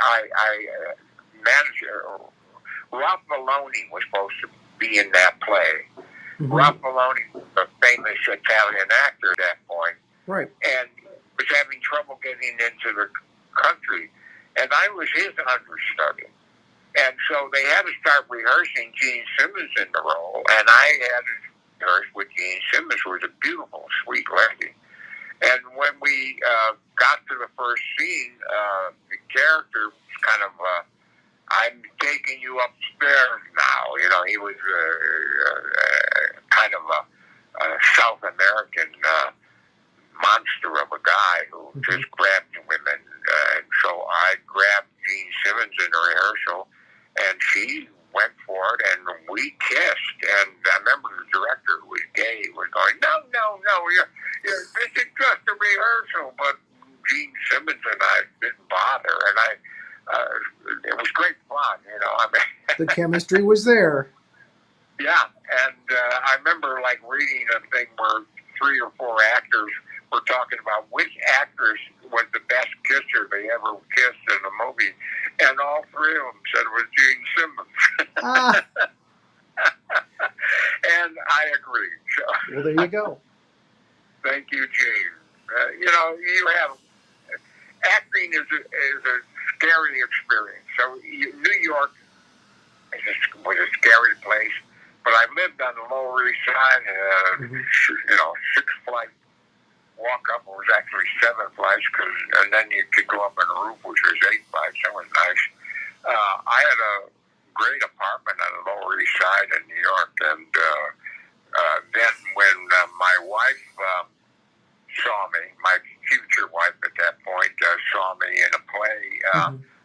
I managed her. Ralph Maloney was supposed to be in that play. Mm-hmm. Ralph Maloney was a famous Italian actor at that point. Right. And was having trouble getting into the country. And I was his understudy. And so they had to start rehearsing Gene Simmons in the role. And I had to rehearse with Gene Simmons, who was a beautiful, sweet lady. And when we got to the first scene, the character was kind of, I'm taking you upstairs now. He was kind of a South American monster of a guy who just grabbed women. And so I grabbed Gene Simmons in the rehearsal, and she went for it, and we kissed. And I remember the director, who was gay, was going, no, this is just a rehearsal. But Gene Simmons and I didn't bother, and it was great fun, The chemistry was there. Yeah, and I remember reading a thing where 3 or 4 actors were talking about which actress was the best kisser they ever kissed in a movie, and all 3 of them said it was Gene Simmons. And I agree. So, well, there you go. Thank you, Gene. You have acting is a scary experience. So New York was a scary place, but I lived on the Lower East Side. 6 flights walk up. It was actually 7 flights, and then you could go up on the roof, which was 8 flights. That was nice. I had a great apartment on the Lower East Side in New York, and then when my wife saw me, my future wife at that point saw me in a play.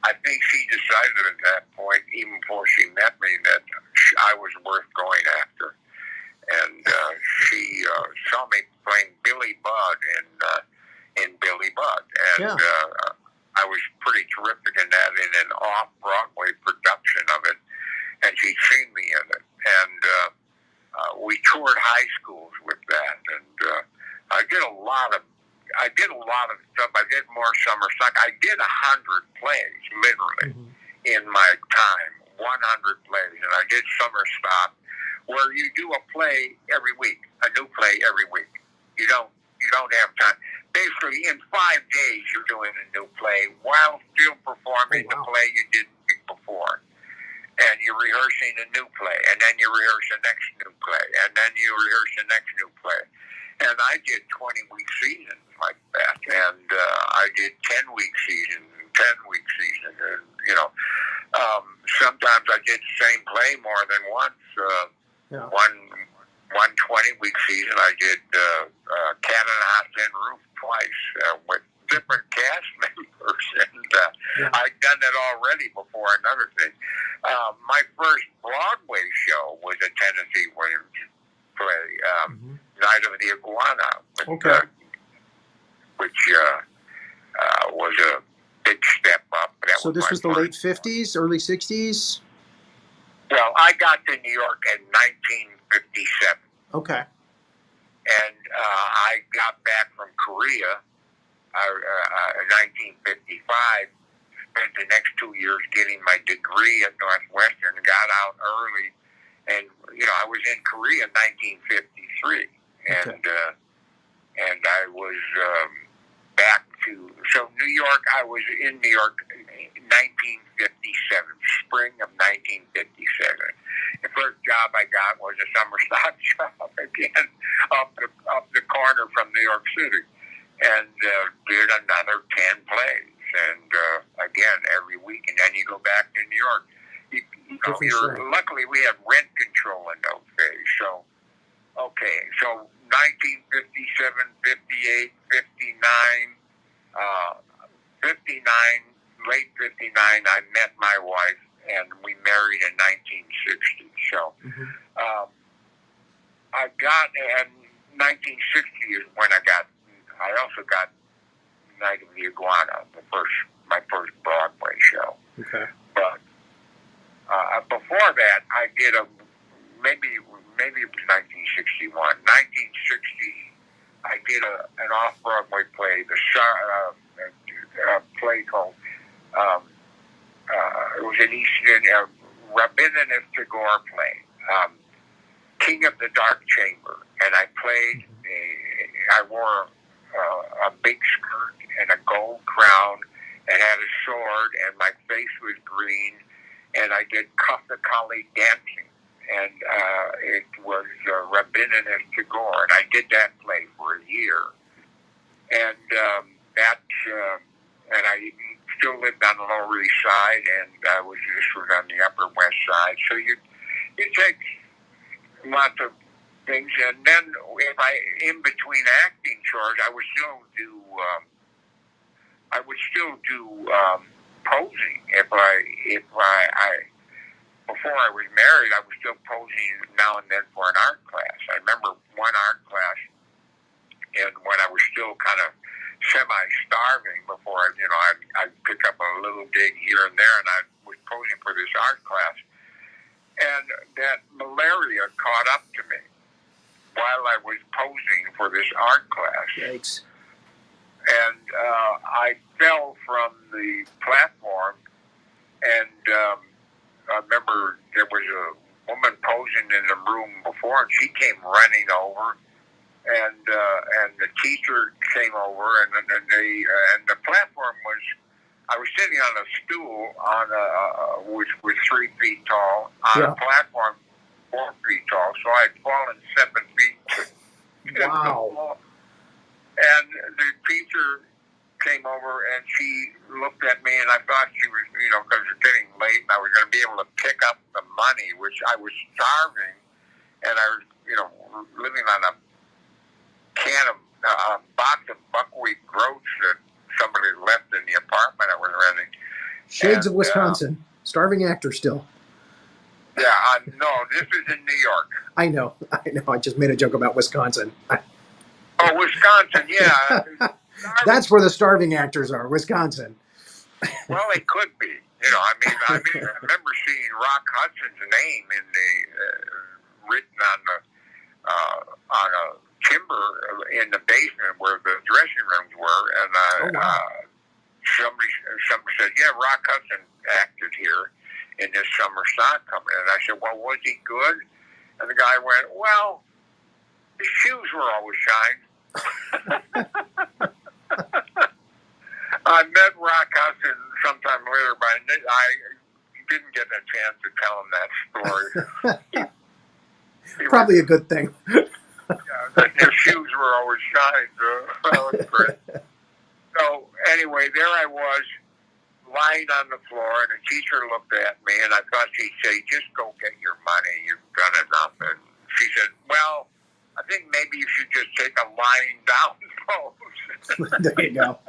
I think she decided at that point, even before she met me, that I was worth going after. And she saw me playing Billy Budd in Billy Budd. And I was pretty terrific in that, in an off-Broadway production of it. And she'd seen me in it. And we toured high schools with that. And I did a lot of stuff. I did more summer stock. I did 100 plays, literally, in my time. 100 plays. And I did summer stock, where you do a play every week, a new play every week. You don't have time. Basically, in 5 days, you're doing a new play while still performing the play you did the week before. And you're rehearsing a new play, and then you rehearse the next new play, and then you rehearse the next new play. And I did 20-week seasons like that, and I did 10-week seasons, 10-week seasons, and sometimes I did the same play more than once. One 20-week season, I did Cat on a Hot Tin Roof twice with different cast members, and I'd done it already before another thing. My first Broadway show was a Tennessee Williams play, Night of the Iguana, which was a big step up. So this was the late 50s, early 60s? Well, I got to New York in 1957. Okay. And I got back from Korea in 1955. Spent the next 2 years getting my degree at Northwestern. Got out early, and I was in Korea in 1953, and I was back to New York. I was in New York in 1957, spring of 1957. The first job I got was a summer stock job again up the corner from New York City, and did another 10 plays. And again, every week, and then you go back to New York. Luckily, we had rent control in those days. So, 1957, 58, 59, 59, late 59, I met my wife, and we married in 1960. So, I got, and 1960 is when I also got Night of the Iguana, my first Broadway show. Okay. But before that, I did maybe it was 1961. 1960, I did an off-Broadway play, a play called it was an Eastern Rabinowitz Tagore play, King of the Dark Chamber, and I played. I wore a big skirt and a gold crown, and had a sword, and my face was green, and I did Kathakali dancing, and it was Rabinowitz Tagore, and I did that play for a year, and and I still lived on the Lower East Side, and this was on the Upper West Side, so you take lots of things, and then in between acting chores, I would still do posing. Before I was married, I was still posing now and then for an art class. I remember one art class, and when I was still kind of semi-starving, before I'd pick up a little gig here and there, and I was posing for this art class, and that malaria caught up to me while I was posing for this art class. Yikes. And I fell from the platform, and I remember there was a woman posing in the room before, and she came running over, and the teacher came over, and the platform was, I was sitting on a stool which was 3 feet tall, on a platform 4 feet tall, so I had fallen 7 feet to the floor. And the teacher came over, and she looked at me, and I thought she was, because it was getting late, and I was going to be able to pick up the money, which I was starving, and I was, living on a box of buckwheat groats that somebody left in the apartment I was renting. Shades of Wisconsin. Starving actor still. Yeah, no, this is in New York. I know. I just made a joke about Wisconsin. Oh, Wisconsin, yeah. That's where the starving actors are, Wisconsin. Well, it could be. I remember seeing Rock Hudson's name in written on a timber in the basement where the dressing rooms were, and somebody said, "Yeah, Rock Hudson acted here in this summer stock company." And I said, "Well, was he good?" And the guy went, "Well, his shoes were always shined." I met Rock Hudson sometime later, but I didn't get a chance to tell him that story. Probably a good thing. Yeah, his shoes were always shined. That was great. So anyway, there I was, lying on the floor, and the teacher looked at me, and I thought she'd say, "Just go get your money. You've done enough." And she said, "Well, I think maybe you should just take a lying down pose." There you go.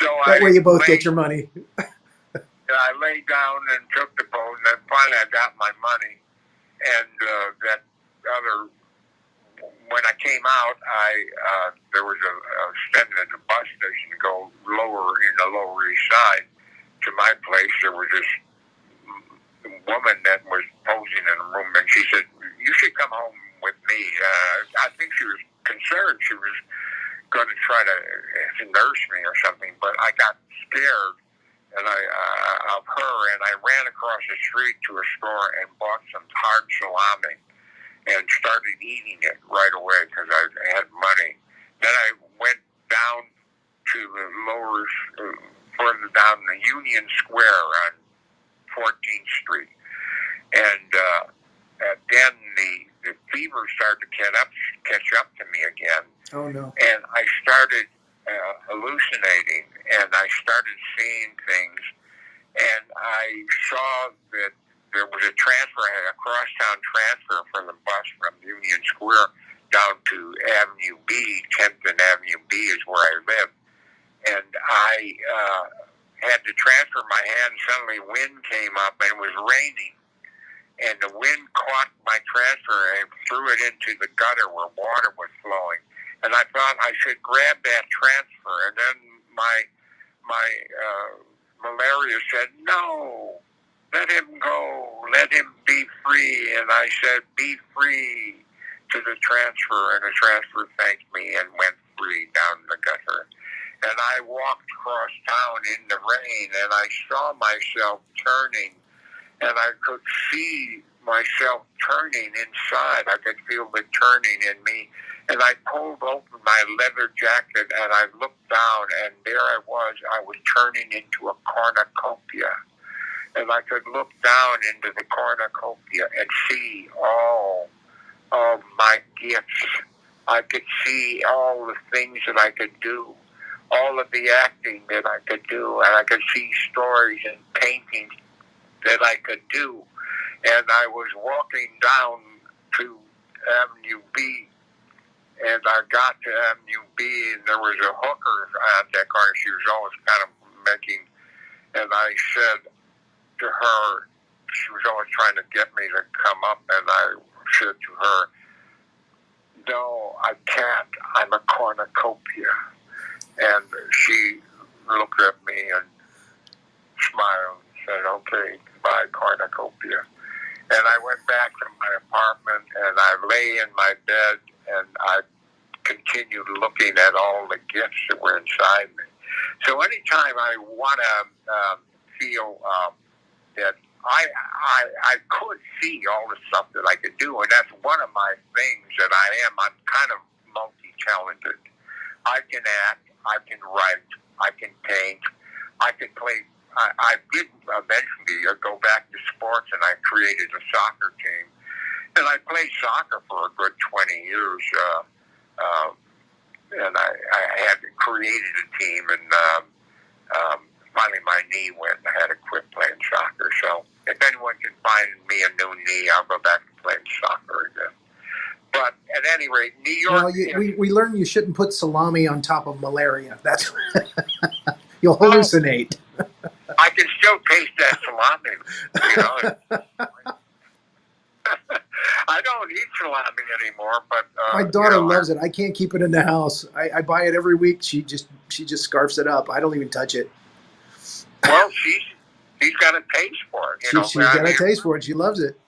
So that way you both get your money. I laid down and took the pose, and then finally I got my money. And when I came out, there was a standing at the bus station to go lower in the Lower East Side to my place. There was this woman that was posing in the room, and she said, "You should come home with me." I think she was concerned. She was going to try to nurse me or something, but I got scared and of her, and I ran across the street to a store and bought some hard salami and started eating it right away because I had money. Then I went down to the lower, further down the Union Square on 14th Street, and then the fever started to catch up to me again. Oh no! And I started hallucinating, and I started seeing things, and I saw that there was a transfer, a crosstown transfer from the bus from Union Square down to Avenue B. 10th and Avenue B is where I live, and I had to transfer my hand. Suddenly, wind came up, and it was raining. And the wind caught my transfer and threw it into the gutter where water was flowing. And I thought I should grab that transfer. And then my malaria said, "No, let him go. Let him be free." And I said, "Be free," to the transfer. And the transfer thanked me and went free down the gutter. And I walked across town in the rain, and I saw myself turning. And I could see myself turning inside. I could feel it turning in me. And I pulled open my leather jacket, and I looked down, and there I was. I was turning into a cornucopia. And I could look down into the cornucopia and see all of my gifts. I could see all the things that I could do, all of the acting that I could do, and I could see stories and paintings that I could do. And I was walking down to Avenue B, and I got to Avenue B, and there was a hooker at that corner. She was always kind of making, and I said to her, she was always trying to get me to come up, and I said to her, "No, I can't. I'm a cornucopia." And she looked at me and smiled and said, "Okay, goodbye, cornucopia." And I went back to my apartment, and I lay in my bed, and I continued looking at all the gifts that were inside me. So anytime I want to feel that I could see all the stuff that I could do, and that's one of my things that I am. I'm kind of multi-talented. I can act, I can write, I can paint, I can play. I did eventually go back to sports, and I created a soccer team. And I played soccer for a good 20 years, and I had created a team, and finally my knee went, and I had to quit playing soccer. So if anyone can find me a new knee, I'll go back to playing soccer again. But at any rate, New York... Well, we learned you shouldn't put salami on top of malaria. That's you'll hallucinate. I can still taste that salami, you know. I don't eat salami anymore, but my daughter loves it. I can't keep it in the house. I buy it every week. She just scarfs it up. I don't even touch it. Well, she's got a taste for it. She's got a taste for it. She loves it.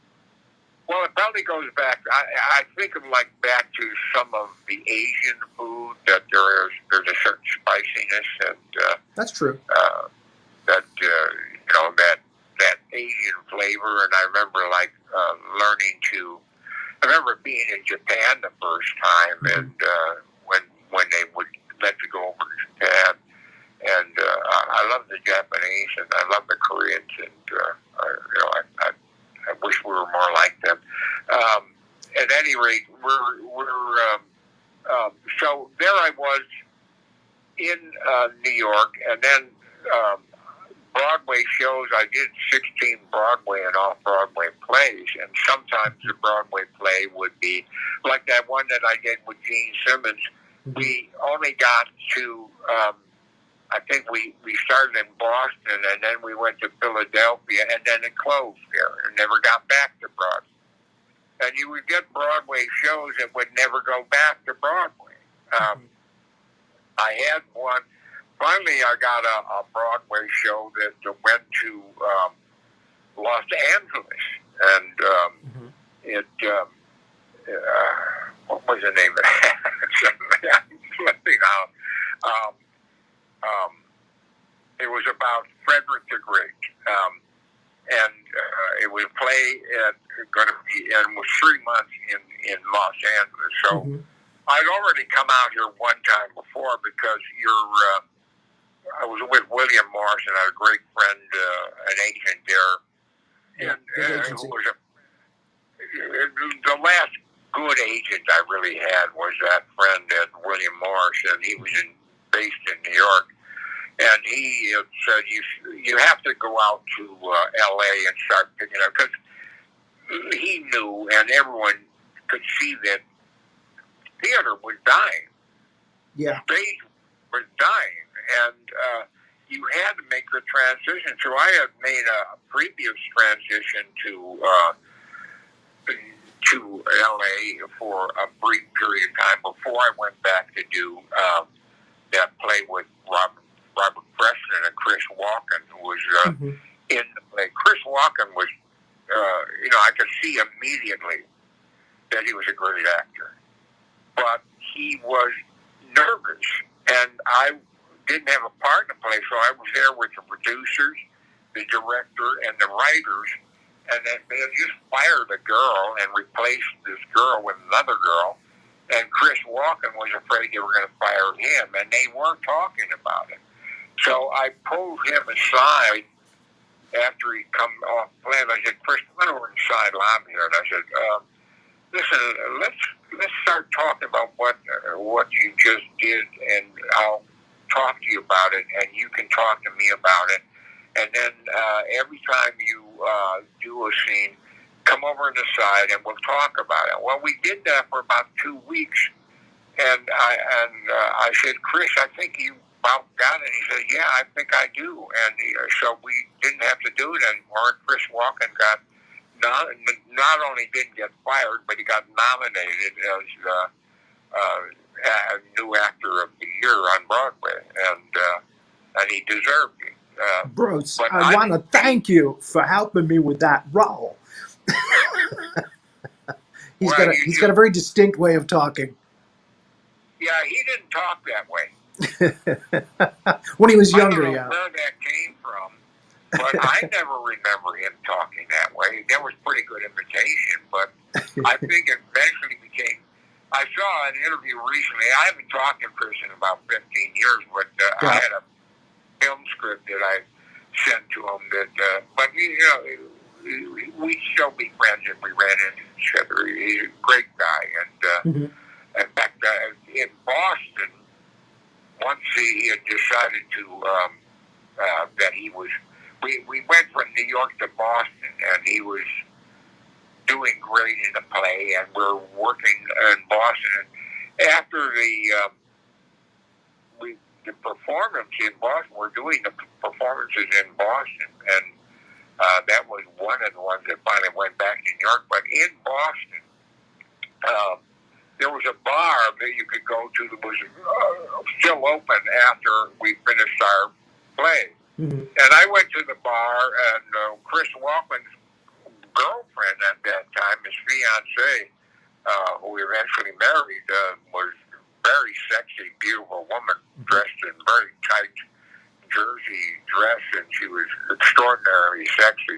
Well, it probably goes back. I think of back to some of the Asian food that there's a certain spiciness, and that's true. That Asian flavor, and I remember learning to. I remember being in Japan the first time, and when they would let you go over to Japan, and I love the Japanese, and I love the Koreans, and I wish we were more like them. At any rate, so there I was in New York, and then Broadway shows. I did 16 Broadway and off-Broadway plays, and sometimes the Broadway play would be like that one that I did with Gene Simmons. We only got to, I think we started in Boston, and then we went to Philadelphia, and then it closed there and never got back to Broadway. And you would get Broadway shows that would never go back to Broadway. I had one. Finally, I got a Broadway show that went to Los Angeles, and it. What was the name of it? I'm flipping out. It was about Frederick the Great, and it would play going to be, and was 3 months in Los Angeles. So I'd already come out here one time before because I was with William Morris, and I had a great friend, an agent there, and who was the last good agent I really had was that friend at William Morris, and he was based in New York. And he said, you have to go out to L.A. and start picking up, because he knew, and everyone could see that theater was dying. Yeah. Stage was dying, and you had to make the transition. So I had made a previous transition to L.A. for a brief period of time before I went back to do that play with Robert Preston and Chris Walken, who was in the play. Chris Walken was, I could see immediately that he was a great actor. But he was nervous, and I didn't have a part in the play, so I was there with the producers, the director, and the writers, and they had just fired a girl and replaced this girl with another girl, and Chris Walken was afraid they were going to fire him, and they weren't talking about it. So I pulled him aside after he'd come off the plane. I said, Chris, come over in the side lobby here. And I said, listen, let's start talking about what you just did, and I'll talk to you about it, and you can talk to me about it. And then every time you do a scene, come over on the side, and we'll talk about it. Well, we did that for about 2 weeks, and I said, Chris, I think you about got it. He said, yeah, I think I do. And so we didn't have to do it anymore. Chris Walken got not only didn't get fired, but he got nominated as new actor of the year on Broadway, and he deserved it. Bruce, I want to thank you for helping me with that role. He's got a very distinct way of talking. Yeah, he didn't talk that way. When he was younger, I don't know where that came from, but I never remember him talking that way. That was pretty good imitation, but I think it eventually became. I saw an interview recently. I haven't talked to Chris in about 15 years, but I had a film script that I sent to him. But we'd still be friends if we ran into each other. He's a great guy, and in fact, in Boston, once he had decided to that he was. We went from New York to Boston, and he was doing great in the play, and we're working in Boston. After the performance in Boston, we're doing the performances in Boston, and that was one of the ones that finally went back to New York. But in Boston, there was a bar that you could go to that was still open after we finished our play. And I went to the bar, and Chris Walken's girlfriend at that time, his fiancée, who we eventually married, was a very sexy, beautiful woman, dressed in very tight jersey dress, and she was extraordinarily sexy.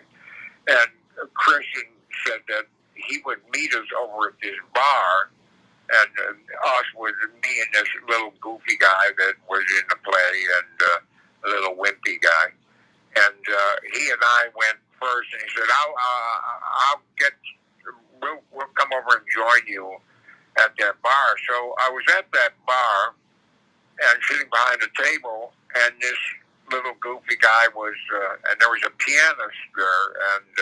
And Christian said that he would meet us over at this bar, and us was me and this little goofy guy that was in the play, and a little wimpy guy. And he and I went first, and he said, we'll come over and join you at that bar. So I was at that bar and sitting behind a table, and this little goofy guy was, and there was a pianist there, and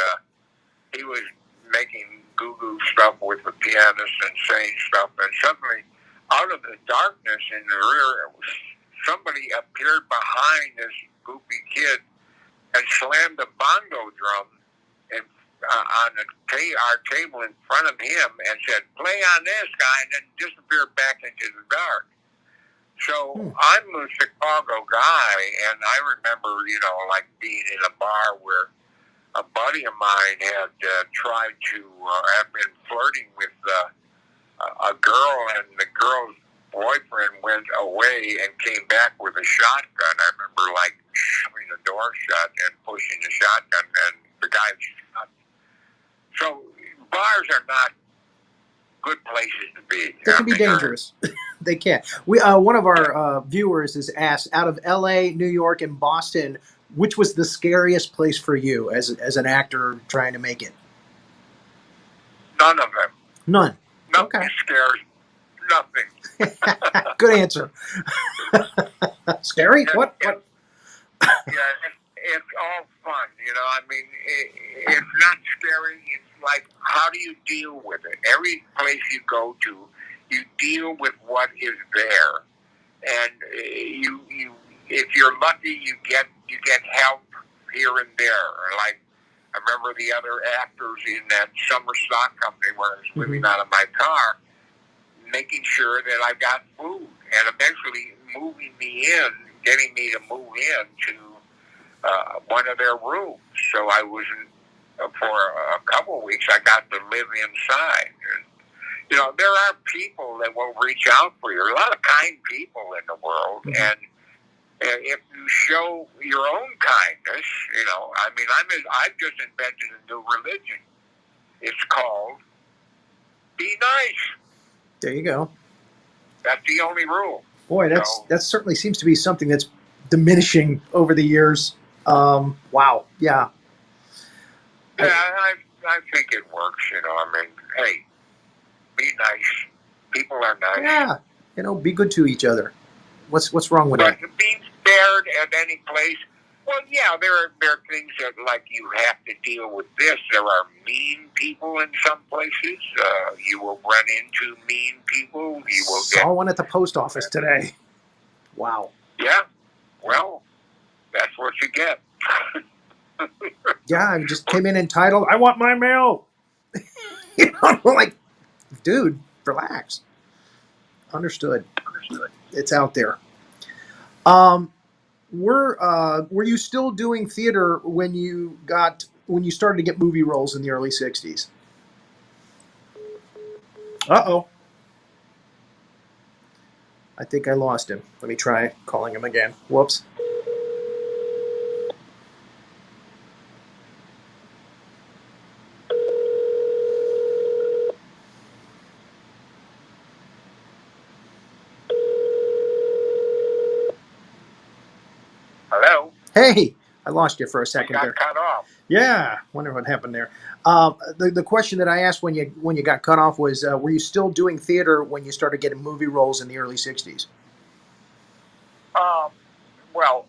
he was making goo-goo stuff with the pianist and saying stuff, and suddenly, out of the darkness in the rear, somebody appeared behind this goofy kid and slammed a bongo drum on our table in front of him and said, play on this guy, and then disappeared back into the dark. So I'm a Chicago guy, and I remember, like being in a bar where a buddy of mine had tried to have been flirting with a girl, and the girl's boyfriend went away and came back with a shotgun. I remember like shoving the door shut and pushing the shotgun, and the guy shot. So bars are not good places to be. They can be dangerous. They can. We one of our viewers has asked, out of L.A., New York, and Boston, which was the scariest place for you as an actor trying to make it? None of them. None. Nothing Okay. scares. Nothing. Good answer. Scary? Yeah, What? It's all fun, you know. I mean, it's not scary. It's like, how do you deal with it? Every place you go to, you deal with what is there, and you if you're lucky, you get help here and there. Like, I remember the other actors in that summer stock company where I was living out of my car, making sure that I got food, and eventually moving me in, getting me to move in to one of their rooms. So I was, for a couple of weeks, I got to live inside. And, you know, there are people that will reach out for you. There are a lot of kind people in the world, and if you show your own kindness, you know, I mean, I've just invented a new religion. It's called Be Nice. There you go. That's the only rule. Boy, that certainly seems to be something that's diminishing over the years. Wow. Yeah. Yeah, I think it works, you know. I mean, hey, be nice. People are nice. Yeah. You know, be good to each other. What's wrong with that? But being scared at any place, well, yeah, there are things that, like, you have to deal with this. There are mean people in some places. You will run into mean people. You will Saw one at the post office today. Wow. Yeah. Well, that's what you get. Yeah, I just came in entitled, I want my mail. You know, like, dude, relax. Understood. It's out there. Were you still doing theater when you started to get movie roles in the early 60s? Uh-oh. I think I lost him. Let me try calling him again. Whoops. Hello? Hey, I lost you for a second got there. cut off. Yeah, wonder what happened there. The question that I asked when you got cut off was, were you still doing theater when you started getting movie roles in the early 60s? Well,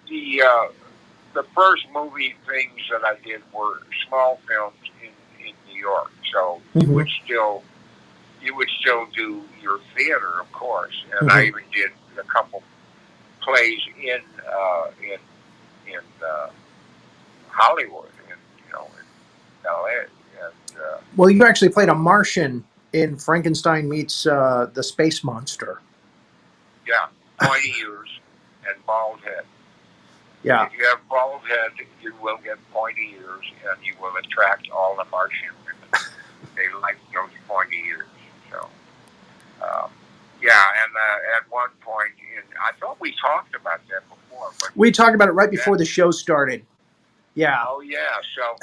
the first movie things that I did were small films in New York. So you would still do your theater, of course, and I even did a couple plays in Hollywood, in L.A. And Well, you actually played a Martian in Frankenstein Meets the Space Monster. yeah, pointy ears and bald head. Yeah. If you have bald head, you will get pointy ears, and you will attract all the Martian women. They like those pointy ears. So, yeah, and at one point, I thought we talked about that before. But we talked about it right before the show started. Yeah. Oh, yeah. So,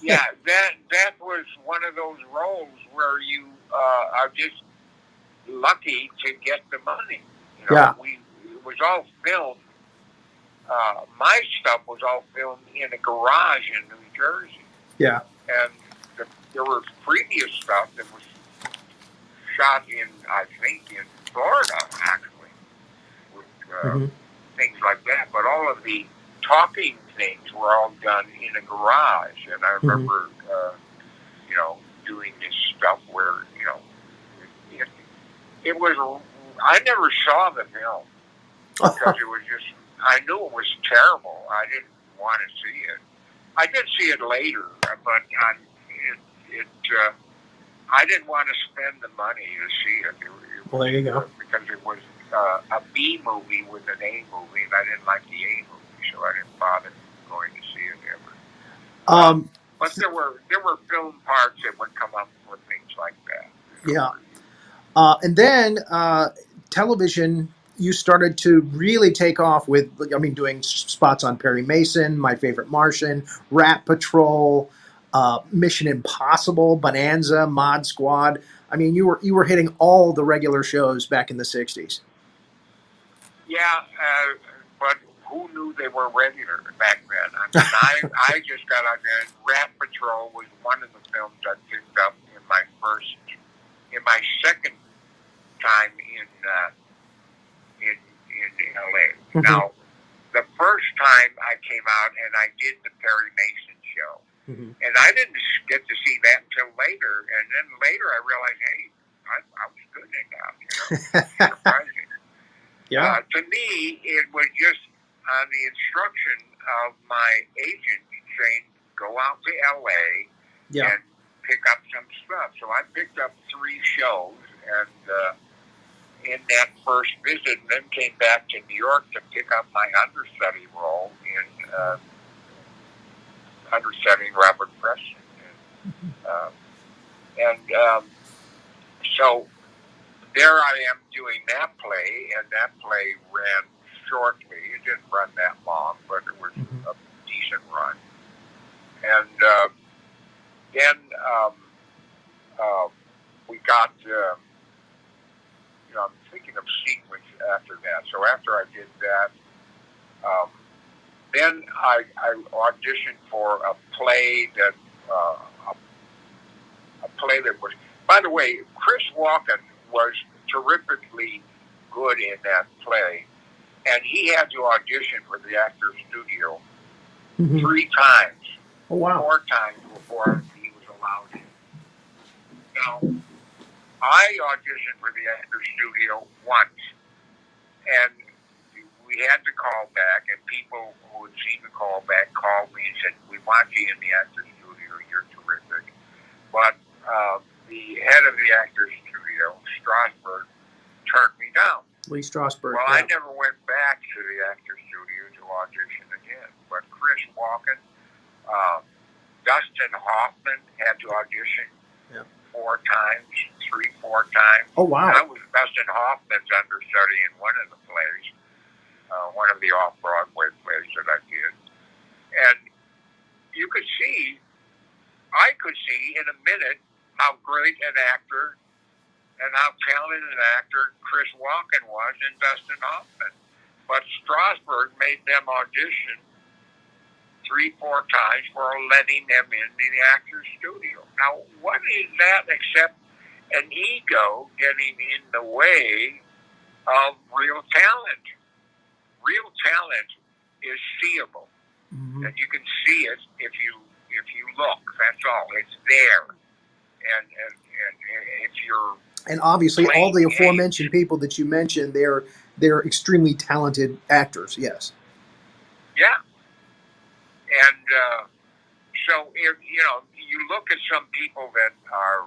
yeah, that was one of those roles where you are just lucky to get the money. You know, yeah. It was all filmed. My stuff was all filmed in a garage in New Jersey. Yeah. And there was previous stuff that was shot I think, in Florida, actually, with things like that. But all of the talking things were all done in a garage. And I remember, doing this stuff where, it was, I never saw the film because it was just, I knew it was terrible. I didn't want to see it. I did see it later, but I didn't want to spend the money to see it. Well, there you go. Because it was a B movie with an A movie, and I didn't like the A movie, so I didn't bother going to see it ever. But there were film parts that would come up with things like that. Yeah. And then television, you started to really take off with, I mean, doing spots on Perry Mason, My Favorite Martian, Rat Patrol, Mission Impossible, Bonanza, Mod Squad. I mean, you were hitting all the regular shows back in the 60s. Yeah, but who knew they were regular back then? I mean, I just got out there, and Rat Patrol was one of the films I picked up in my second time in LA. Mm-hmm. Now, the first time I came out and I did the Perry Mason show, Mm-hmm. and I didn't get to see that until later. And then later I realized, hey, I was good in that. You know, surprising. Yeah. To me, it was just on the instruction of my agent saying, go out to LA Yeah. and pick up some stuff. So I picked up 3 shows, and in that first visit, and then came back to New York to pick up my understudy role in understudying Robert Preston. So there I am doing that play, and that play ran shortly. It didn't run that long, but it was a decent run. And then we got, I'm thinking of sequence after that. So after I did that, then I auditioned for a play that was, by the way, Chris Walken was terrifically good in that play, and he had to audition for the Actors Studio 3 times, Oh, wow. 4 times before he was allowed in. Now, I auditioned for the Actors Studio once, and we had to call back, and people who had seen the call back called me and said, we want you in the Actors Studio, you're terrific. But the head of the Actors Studio, Strasberg, turned me down. Lee Strasberg. Well, Yeah. I never went back to the Actors Studio to audition again. But Chris Walken, Dustin Hoffman had to audition 4 times, 4 times. Oh, wow. I was Dustin Hoffman's understudy in one of the plays, one of the off-Broadway plays that I did. And I could see in a minute how great an actor and how talented an actor Chris Walken was in Dustin Hoffman. But Strasberg made them audition 3-4 times for letting them in the Actors Studio. Now, what is that except an ego getting in the way of real talent? Real talent is seeable, and you can see it if you look. That's all. It's there, and if you're And obviously, all the aforementioned people that you mentioned, they're extremely talented actors. Yes. Yeah. And so if you look at some people that are,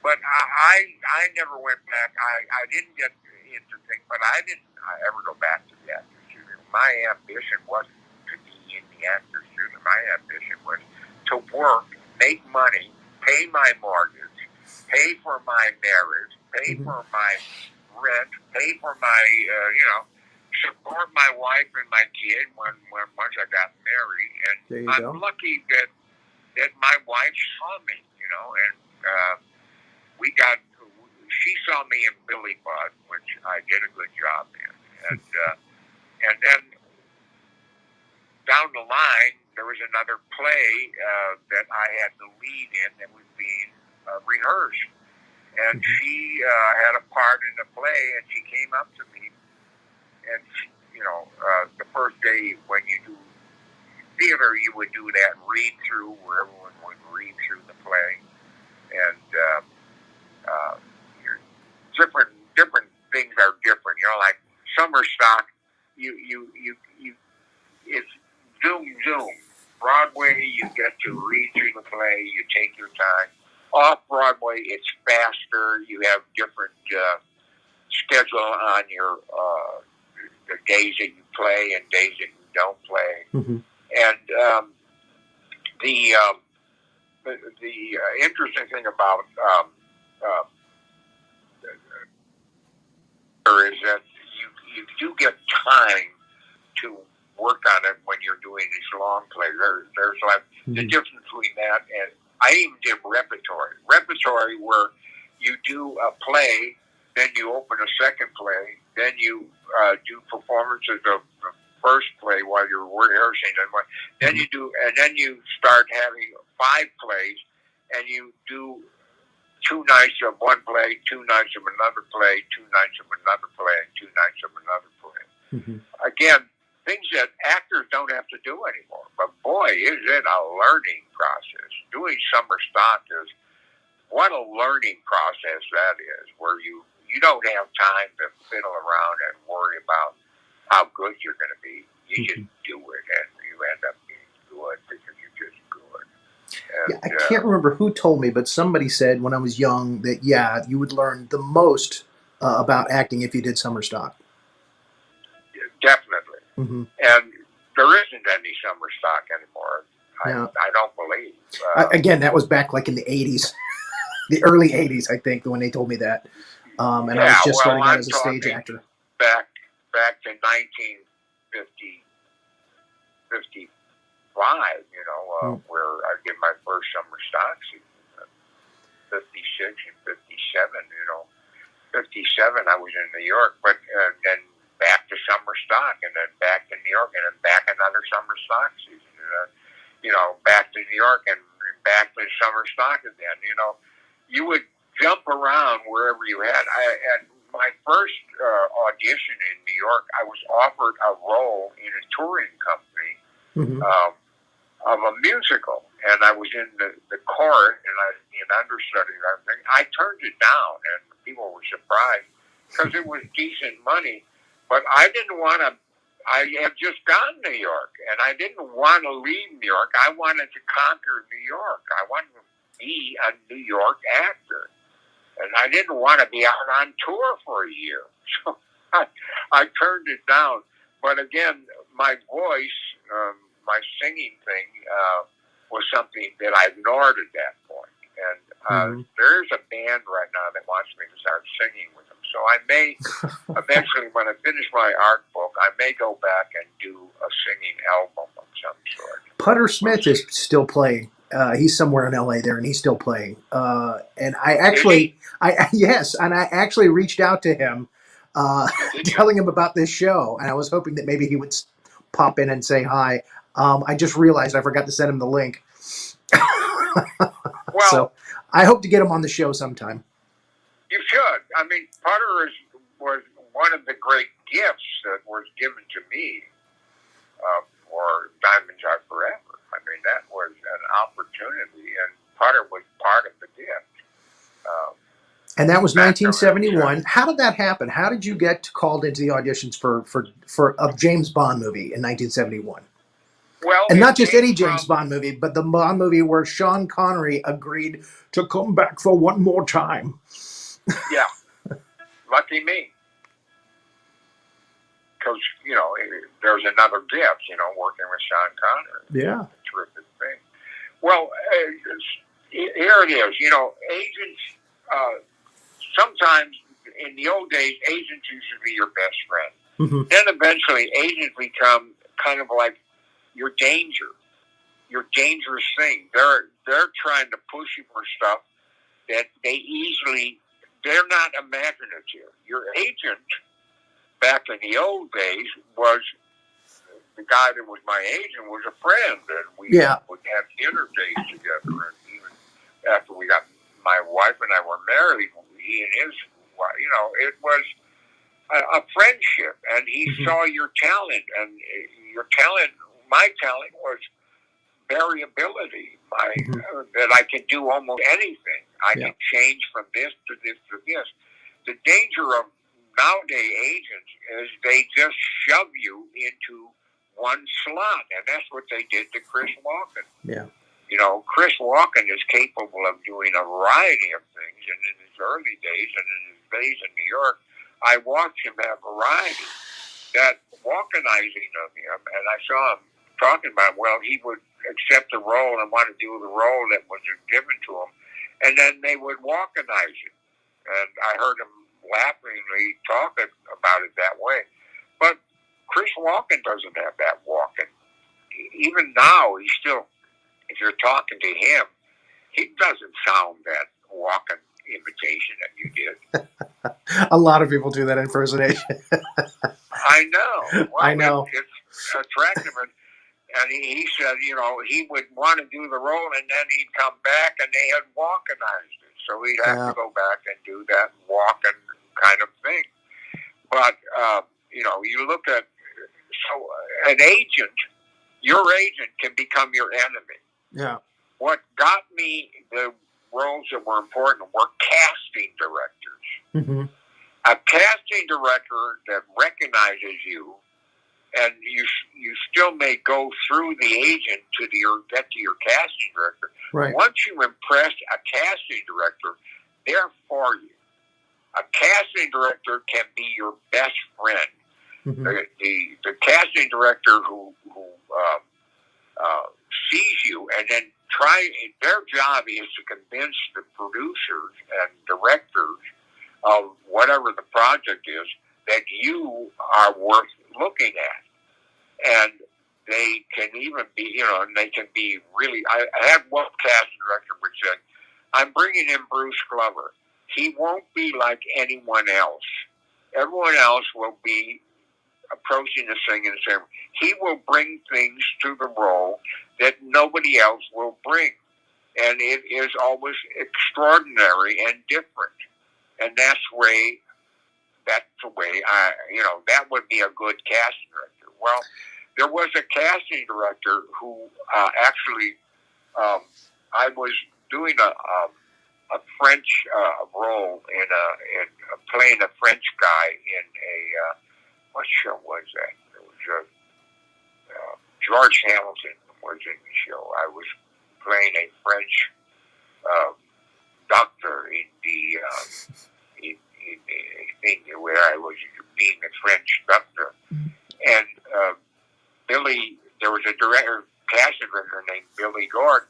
but I never went back. I didn't get into things, but I didn't ever go back to the Actors Studio. My ambition wasn't to be in the Actors Studio. My ambition was to work, make money, pay my mortgage, pay for my marriage, pay for my rent, pay for my, support my wife and my kid when once I got married. And I'm lucky that my wife saw me, and she saw me in Billy Budd, which I did a good job in. And then down the line, there was another play that I had the lead in that was being rehearsed. And she had a part in the play, and she came up to me, and the first day when you do theater, you would do that read through where everyone would read through the play, and different things are different. Like summer stock, it's zoom. Broadway, you get to read through the play, you take your time. Off Broadway, it's faster. You have different schedule on your the days that you play and days that you don't play. And the interesting thing about uh, is that you do get time to work on it when you're doing these long plays. There's like the difference between that and I even did repertory. Repertory where you do a play, then you open a second play, then you do performances of the first play while you're rehearsing, and then you do, and then you start having 5 plays, and you do 2 nights of one play, 2 nights of another play, 2 nights of another play, and 2 nights of another play. Again, things that actors don't have to do anymore. But boy, is it a learning process. Doing summer stock is, what a learning process that is, where you don't have time to fiddle around and worry about how good you're going to be. You just do it, and you end up being good because you're just good. And, I can't remember who told me, but somebody said when I was young that, you would learn the most about acting if you did summer stock. Definitely. And there isn't any summer stock anymore. I don't believe. Again, that was back like in the 80s, the early 80s, I think, when they told me that. And I was just starting out as a stage actor. Back to 1955, where I did my first summer stock season, 56 and 57, 57 I was in New York, but then back to summer stock, and then back to New York, and then back another summer stock season, back to New York, and back to summer stock again. You would jump around wherever you had. At my first audition in New York, I was offered a role in a touring company of a musical, and I was in the chorus, and I an understudy and everything. I turned it down, and people were surprised because it was decent money. But I didn't want to. I had just gone to New York, and I didn't want to leave New York. I wanted to conquer New York. I wanted to be a New York actor, and I didn't want to be out on tour for a year. So I turned it down. But again, my voice, my singing thing, was something that I ignored at that point. And there's a band right now that wants me to start singing with them. So I may, eventually, when I finish my art book, I may go back and do a singing album of some sort. Putter Smith is still playing. He's somewhere in LA there, and he's still playing. And I actually, and I actually reached out to him, telling him about this show, and I was hoping that maybe he would pop in and say hi. I just realized I forgot to send him the link. Well, so I hope to get him on the show sometime. You should. I mean, Putter was one of the great gifts that was given to me for Diamonds Are Forever. I mean, that was an opportunity, and Putter was part of the gift. And that was 1971. How did that happen? How did you get called into the auditions for a James Bond movie in 1971? Well, and not just any James Bond movie, but the Bond movie where Sean Connery agreed to come back for one more time. Yeah. Lucky me. Because, there's another gift, working with Sean Connery. Yeah. It's a terrific thing. Well, here it is. Agents, sometimes in the old days, agents used to be your best friend. Then eventually, agents become kind of like your danger, your dangerous thing. They're trying to push you for stuff that they're not imaginative. Your agent, back in the old days, was the guy that was my agent was a friend, and we would have dinner days together. And even after my wife and I were married, he and his wife, it was a friendship, and he saw your talent, and your talent, my talent was variability. That I could do almost anything. I could change from this to this to this. The danger of nowadays agents is they just shove you into one slot, and that's what they did to Chris Walken. Yeah. Chris Walken is capable of doing a variety of things, and in his early days and in his days in New York, I watched him have variety. That Walkenizing of him, and I saw him talking about, he would accept the role and want to do the role that was given to them, and then they would walk-inize it. And I heard him laughingly talking about it that way. But Chris Walken doesn't have that walking. Even now, he's still, if you're talking to him, he doesn't sound that Walken imitation that you did. A lot of people do that impersonation. I know. Well, I know. It's attractive. And he said, you know, he would want to do the role, and then he'd come back, and they had Walkenized it. So he'd have to go back and do that walking kind of thing. But, you know, you look at, so an agent, your agent can become your enemy. Yeah. What got me the roles that were important were casting directors. Mm-hmm. A casting director that recognizes you, and you still may go through the agent to get to your casting director. Right. Once you impress a casting director, they're for you. A casting director can be your best friend. Mm-hmm. The casting director who sees you and then their job is to convince the producers and directors of whatever the project is that you are worth looking at. And they can even be, you know, and they can be really, I had one casting director which said, I'm bringing in Bruce Glover. He won't be like anyone else. Everyone else will be approaching this thing and saying, he will bring things to the role that nobody else will bring. And it is always extraordinary and different. And that's the way that would be a good casting director. Well, there was a casting director who actually, I was doing a French role in playing a French guy in a what show was that? It was George Hamilton was in the show. I was playing a French doctor in the thing where I was being a French doctor, and there was a casting director named Billy Gordon,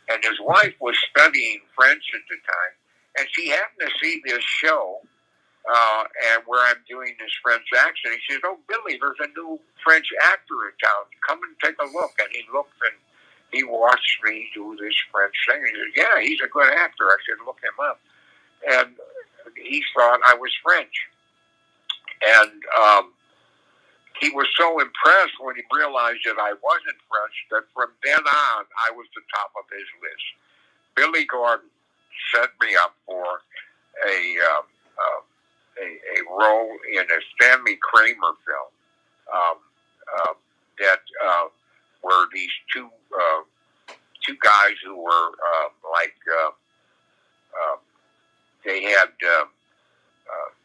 and his wife was studying French at the time, and she happened to see this show, and where I'm doing this French accent. He says, "Oh, Billy, there's a new French actor in town. Come and take a look." And he looked, and he watched me do this French thing. He said, "Yeah, he's a good actor." I said, "Look him up." And he thought I was French. And he was so impressed when he realized that I wasn't French that from then on, I was the top of his list. Billy Gordon set me up for a role in a Stanley Kramer film that were these two guys who were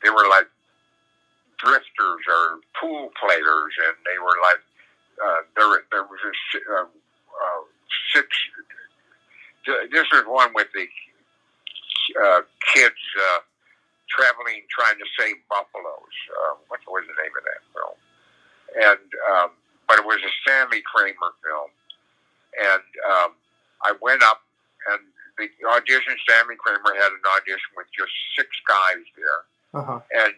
they were like drifters or pool players, and they were like there was a six. This is one with the kids traveling, trying to save buffaloes. What was the name of that film? And but it was a Stanley Kramer film, and I went up, and the audition. Stanley Kramer had an audition with just 6 guys there, and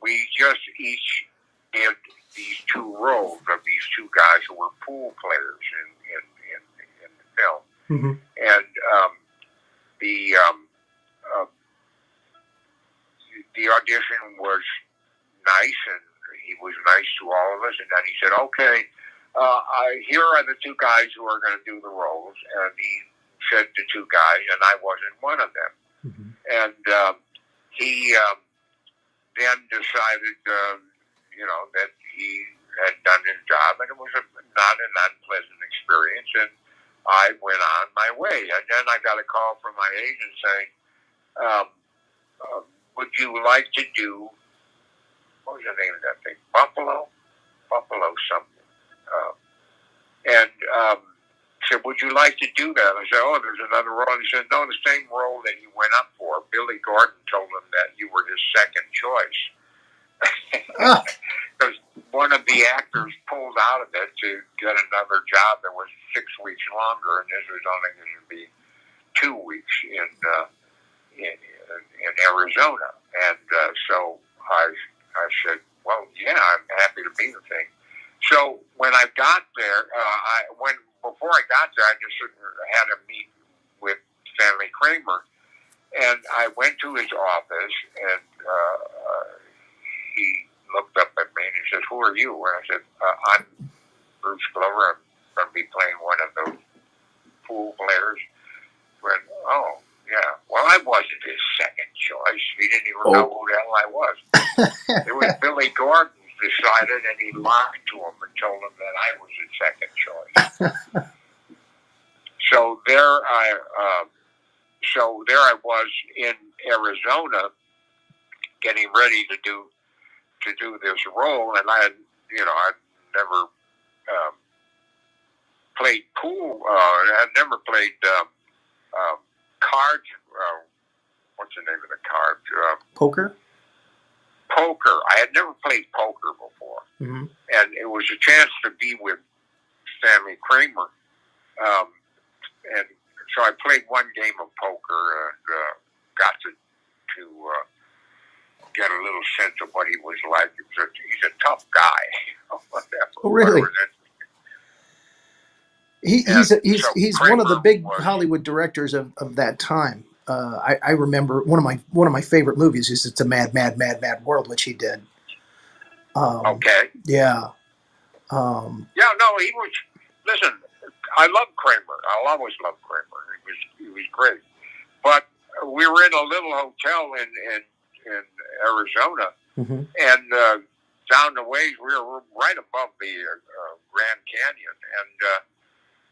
we just each did these 2 roles of these 2 guys who were pool players in the film. Mm-hmm. And the audition was nice, and he was nice to all of us. And then he said, "Okay, here are the 2 guys who are going to do the roles." And he said to 2 guys, and I wasn't one of them. Mm-hmm. And he then decided, that he had done his job, and it was not an unpleasant experience. And I went on my way. And then I got a call from my agent saying, would you like to do, what was the name of that thing? Buffalo something. And said, would you like to do that? I said, oh, there's another role. And he said, no, the same role that you went up for. Billy Gordon told him that you were his second choice. Because one of the actors pulled out of it to get another job that was 6 weeks longer, and this was only going to be 2 weeks in Arizona. And so I said, well, yeah, I'm happy to be the thing. So when I got there, before I got there, I just had a meet with Stanley Kramer, and I went to his office, and he looked up at me and he said, "Who are you?" And I said, "I'm Bruce Glover. I'm going to be playing one of those pool players." He went, "Oh, yeah. Well, I wasn't his second choice. He didn't even know who the hell I was." It was Billy Gordon decided, and he lied to him and told him that I was his second choice. So there I was in Arizona, getting ready to do this role, and I'd never played pool. I'd never played cards. What's the name of the card? Poker. Poker. I had never played poker before, and it was a chance to be with Stanley Kramer. And so I played one game of poker and got to get a little sense of what he was like. He's a tough guy. Oh, really? He's one of the big Hollywood directors of that time. I remember one of my favorite movies is "It's a Mad, Mad, Mad, Mad World," which he did. Okay. Yeah. Yeah. No, he was. Listen, I love Kramer. I'll always love Kramer. He was great. But we were in a little hotel in Arizona, and down the ways we were right above the Grand Canyon, and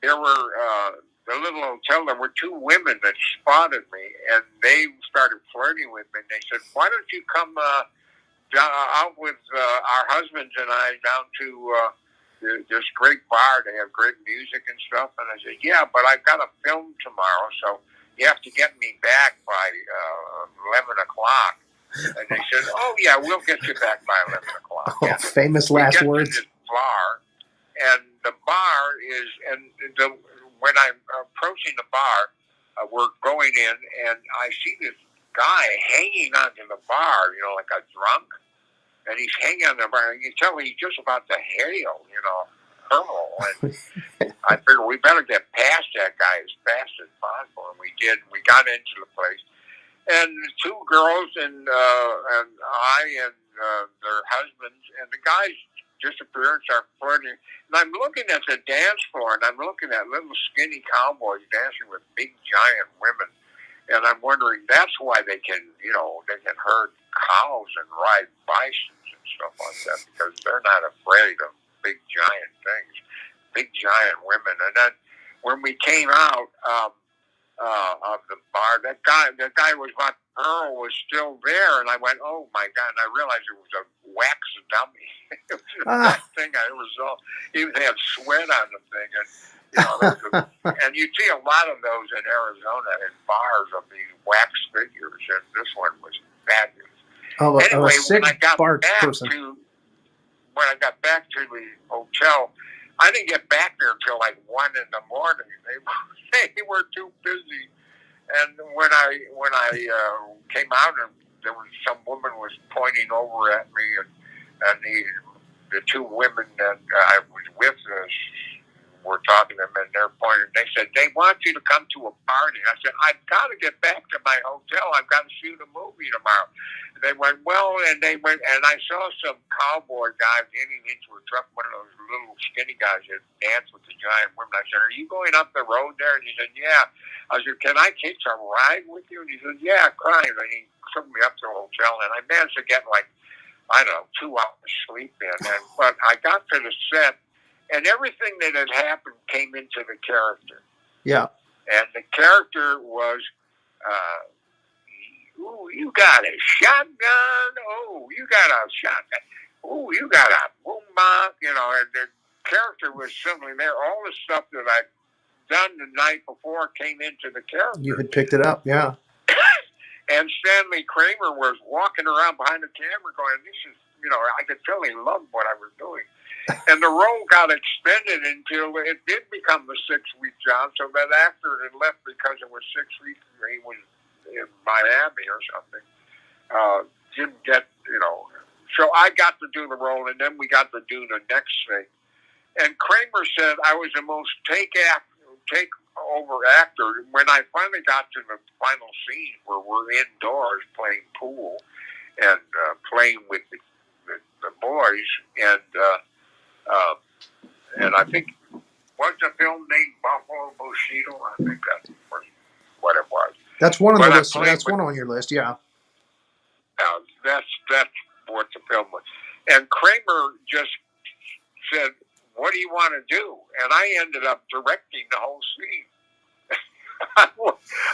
there were the little hotel. There were two women that spotted me, and they started flirting with me. And they said, "Why don't you come out with our husbands and I down to this great bar? They have great music and stuff." And I said, "Yeah, but I've got a film tomorrow, so you have to get me back by 11 o'clock." And they said, "Oh, yeah, we'll get you back by 11 o'clock. Oh, famous last words. To this bar, and the bar is, when I'm approaching the bar, we're going in, and I see this guy hanging onto the bar, like a drunk, and he's hanging on the bar, and you can tell he's just about to hurl. And I figured we better get past that guy as fast as possible, and we did. We got into the place. And the two girls and I and their husbands, and the guys disappear and start flirting. And I'm looking at the dance floor, and I'm looking at little skinny cowboys dancing with big giant women. And I'm wondering, that's why they can herd cows and ride bisons and stuff like that, because they're not afraid of big giant things, big giant women. And then when we came out of the bar, the guy was my girl was still there, and I went, "Oh my God!" And I realized it was a wax dummy. It was the best thing I ever saw. Even had sweat on the thing, and and you see a lot of those in Arizona in bars of these wax figures, and this one was fabulous. Oh, anyway, a sick bar person. When I got back to the hotel, I didn't get back there until like 1 in the morning. They were too busy. And when I came out, and there was some woman was pointing over at me, and the two women that I was with were talking to them, and they're pointing. They said they want you to come to a party. I said, "I've got to get back to my hotel. I've got to shoot a movie tomorrow." They went, "Well," and they went, and I saw some cowboy guy getting into a truck, one of those little skinny guys that dance with the giant women. I said, "Are you going up the road there?" And he said, "Yeah." I said, "Can I hitch a ride with you?" And he said, "Yeah, crime." And he took me up to the hotel, and I managed to get 2 hours sleep in. But I got to the set, and everything that had happened came into the character. Yeah. And the character was, "Ooh, you got a shotgun. Oh, you got a shotgun. Oh, you got a boombox." And the character was simply there. All the stuff that I'd done the night before came into the character. You had picked it up, yeah. And Stanley Kramer was walking around behind the camera going, "This is, I could tell he loved what I was doing. And the role got extended until it did become a 6-week job. So that actor had left because it was 6 weeks. He was in Miami or something. Didn't get, So I got to do the role, and then we got to do the next thing. And Kramer said I was the most take-over actor. When I finally got to the final scene where we're indoors playing pool and playing with the boys, and I think, what's the film named Buffalo Bushido? I think that's what it was. That's one on But the I list. played That's with- one on your list, yeah. That's what the film was. And Kramer just said, what do you want to do? And I ended up directing the whole scene.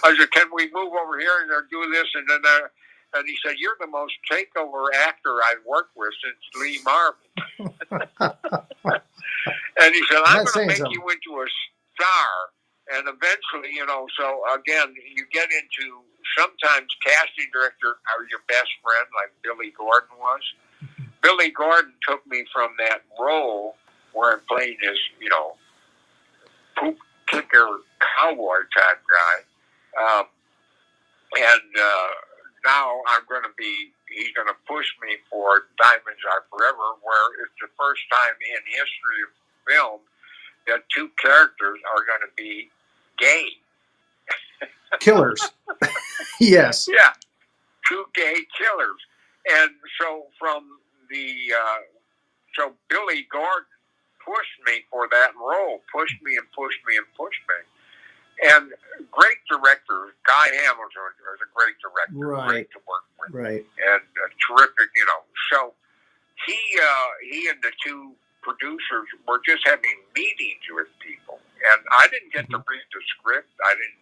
I said, can we move over here and do this? And then and he said, you're the most takeover actor I've worked with since Lee Marvin. And he said, I'm going to make you into a star. And eventually, so again, you get into sometimes casting director are your best friend, like Billy Gordon was. Billy Gordon took me from that role where I'm playing this, poop kicker cowboy type guy. Now he's going to push me for Diamonds Are Forever, where it's the first time in history of film that 2 characters are going to be gay. Killers. Yes. Yeah, 2 gay killers. And so so Billy Gordon pushed me for that role, pushed me. And great director, Guy Hamilton is a great director, Right. great to work with, Right. and terrific, So he and the 2 producers were just having meetings with people, and I didn't get to read the script. I didn't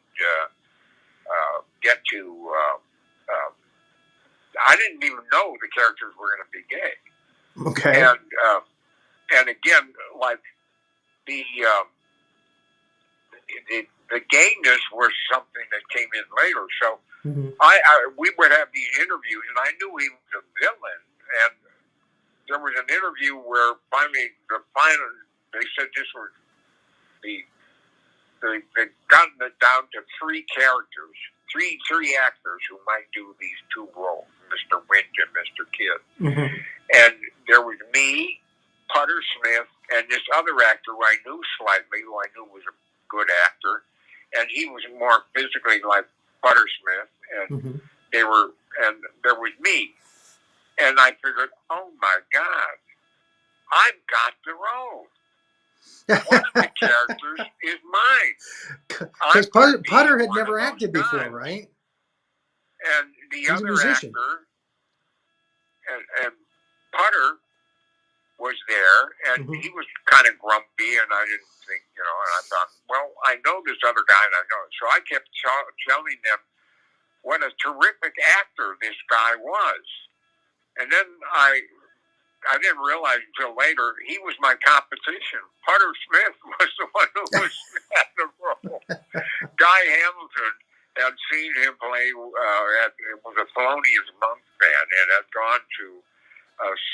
get to. I didn't even know the characters were going to be gay. Okay. And again, like the gayness was something that came in later. So we would have these interviews, and I knew he was a villain. And there was an interview where finally they said this was they'd gotten it down to 3 characters, three actors who might do these 2 roles, Mr. Winch and Mr. Kidd. And there was me, Putter Smith, and this other actor who I knew slightly, who I knew was a good actor, and he was more physically like Putter Smith, and there was me, and I figured, oh my God, I've got the role. One of the characters is mine. Because Putter had never acted before, right? And the other actor, and Putter was there, and he was kind of grumpy, and I didn't think, and I thought, well, I know this other guy, and I know it. So I kept telling them what a terrific actor this guy was. And then I didn't realize until later he was my competition. Putter Smith was the one who was at the role. Guy Hamilton had seen him play, it was a Thelonious Monk fan, and had gone to